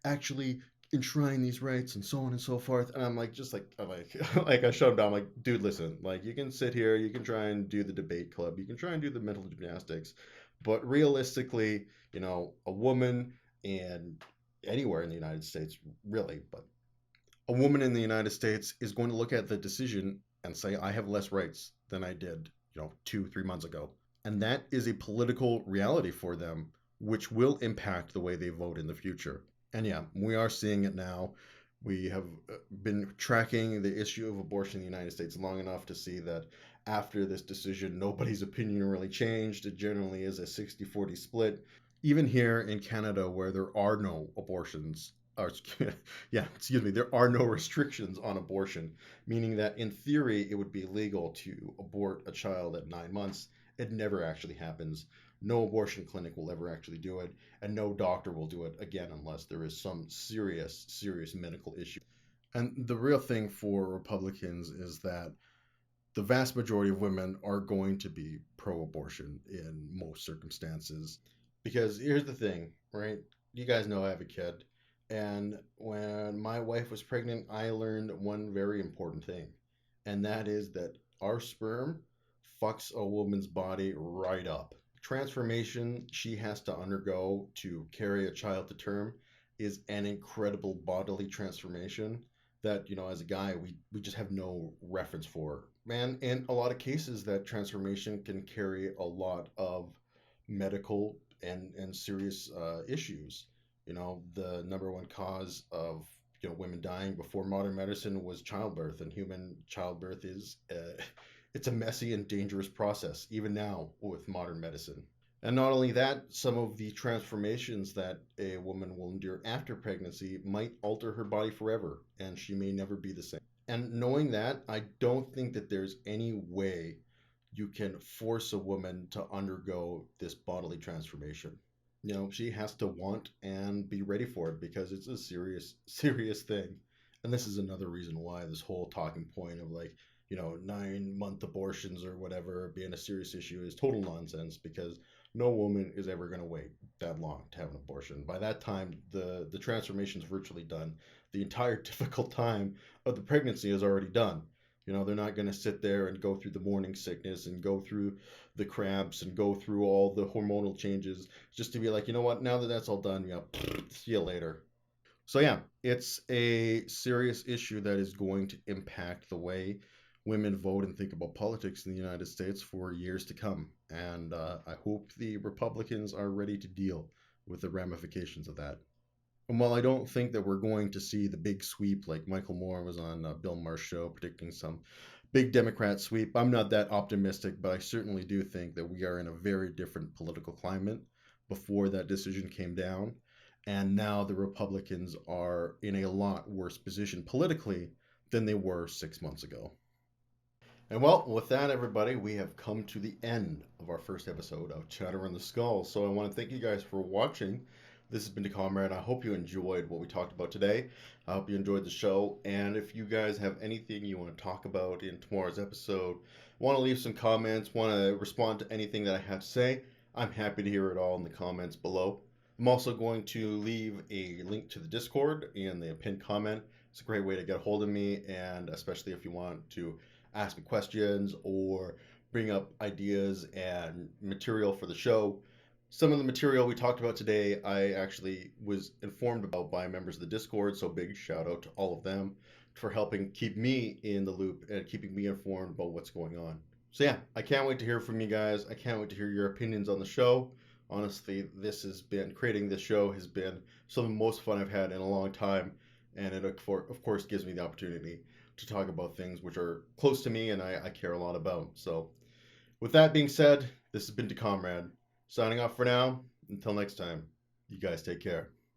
[SPEAKER 1] actually enshrine these rights and so on and so forth. And I'm like, like I shut him down. I'm like, dude, listen, like you can sit here, you can try and do the debate club, you can try and do the mental gymnastics, but realistically, a woman and anywhere in the United States, really, but a woman in the United States is going to look at the decision and say, I have less rights than I did, 2, 3 months ago. And that is a political reality for them, which will impact the way they vote in the future. And yeah, we are seeing it now. We have been tracking the issue of abortion in the United States long enough to see that after this decision, nobody's opinion really changed. It generally is a 60-40 split. Even here in Canada, where there are no abortions, or yeah, excuse me, there are no restrictions on abortion, meaning that in theory it would be illegal to abort a child at 9 months. It never actually happens. No abortion clinic will ever actually do it, and no doctor will do it again unless there is some serious medical issue. And the real thing for Republicans is that the vast majority of women are going to be pro abortion in most circumstances. Because here's the thing, right? You guys know I have a kid. And when my wife was pregnant, I learned one very important thing. And that is that our sperm fucks a woman's body right up. Transformation she has to undergo to carry a child to term is an incredible bodily transformation that, as a guy, we just have no reference for. Man, in a lot of cases, that transformation can carry a lot of medical and serious issues. The number one cause of women dying before modern medicine was childbirth, and human childbirth is it's a messy and dangerous process even now with modern medicine. And not only that, some of the transformations that a woman will endure after pregnancy might alter her body forever, and she may never be the same. And knowing that, I don't think that there's any way you can force a woman to undergo this bodily transformation. She has to want and be ready for it because it's a serious thing. And this is another reason why this whole talking point of, like, 9-month abortions or whatever being a serious issue is total nonsense, because no woman is ever going to wait that long to have an abortion. By that time, the transformation is virtually done. The entire difficult time of the pregnancy is already done. They're not going to sit there and go through the morning sickness and go through the cramps and go through all the hormonal changes just to be like, you know what, now that that's all done, see you later. So yeah, it's a serious issue that is going to impact the way women vote and think about politics in the United States for years to come. And I hope the Republicans are ready to deal with the ramifications of that. And while I don't think that we're going to see the big sweep like Michael Moore was on Bill Maher's show predicting some big Democrat sweep, I'm not that optimistic, but I certainly do think that we are in a very different political climate before that decision came down. And now the Republicans are in a lot worse position politically than they were 6 months ago. And well, with that, everybody, we have come to the end of our first episode of Chatter on the Skull. So I want to thank you guys for watching. This has been the Comrade. I hope you enjoyed what we talked about today. I hope you enjoyed the show. And if you guys have anything you want to talk about in tomorrow's episode, want to leave some comments, want to respond to anything that I have to say, I'm happy to hear it all in the comments below. I'm also going to leave a link to the Discord in the pinned comment. It's a great way to get a hold of me, and especially if you want to ask me questions or bring up ideas and material for the show. Some of the material we talked about today, I actually was informed about by members of the Discord, so big shout out to all of them for helping keep me in the loop and keeping me informed about what's going on. So yeah, I can't wait to hear from you guys. I can't wait to hear your opinions on the show. Honestly, creating this show has been some of the most fun I've had in a long time, and it of course gives me the opportunity to talk about things which are close to me and I care a lot about. So, with that being said, this has been the Comrade, signing off for now. Until next time, you guys take care.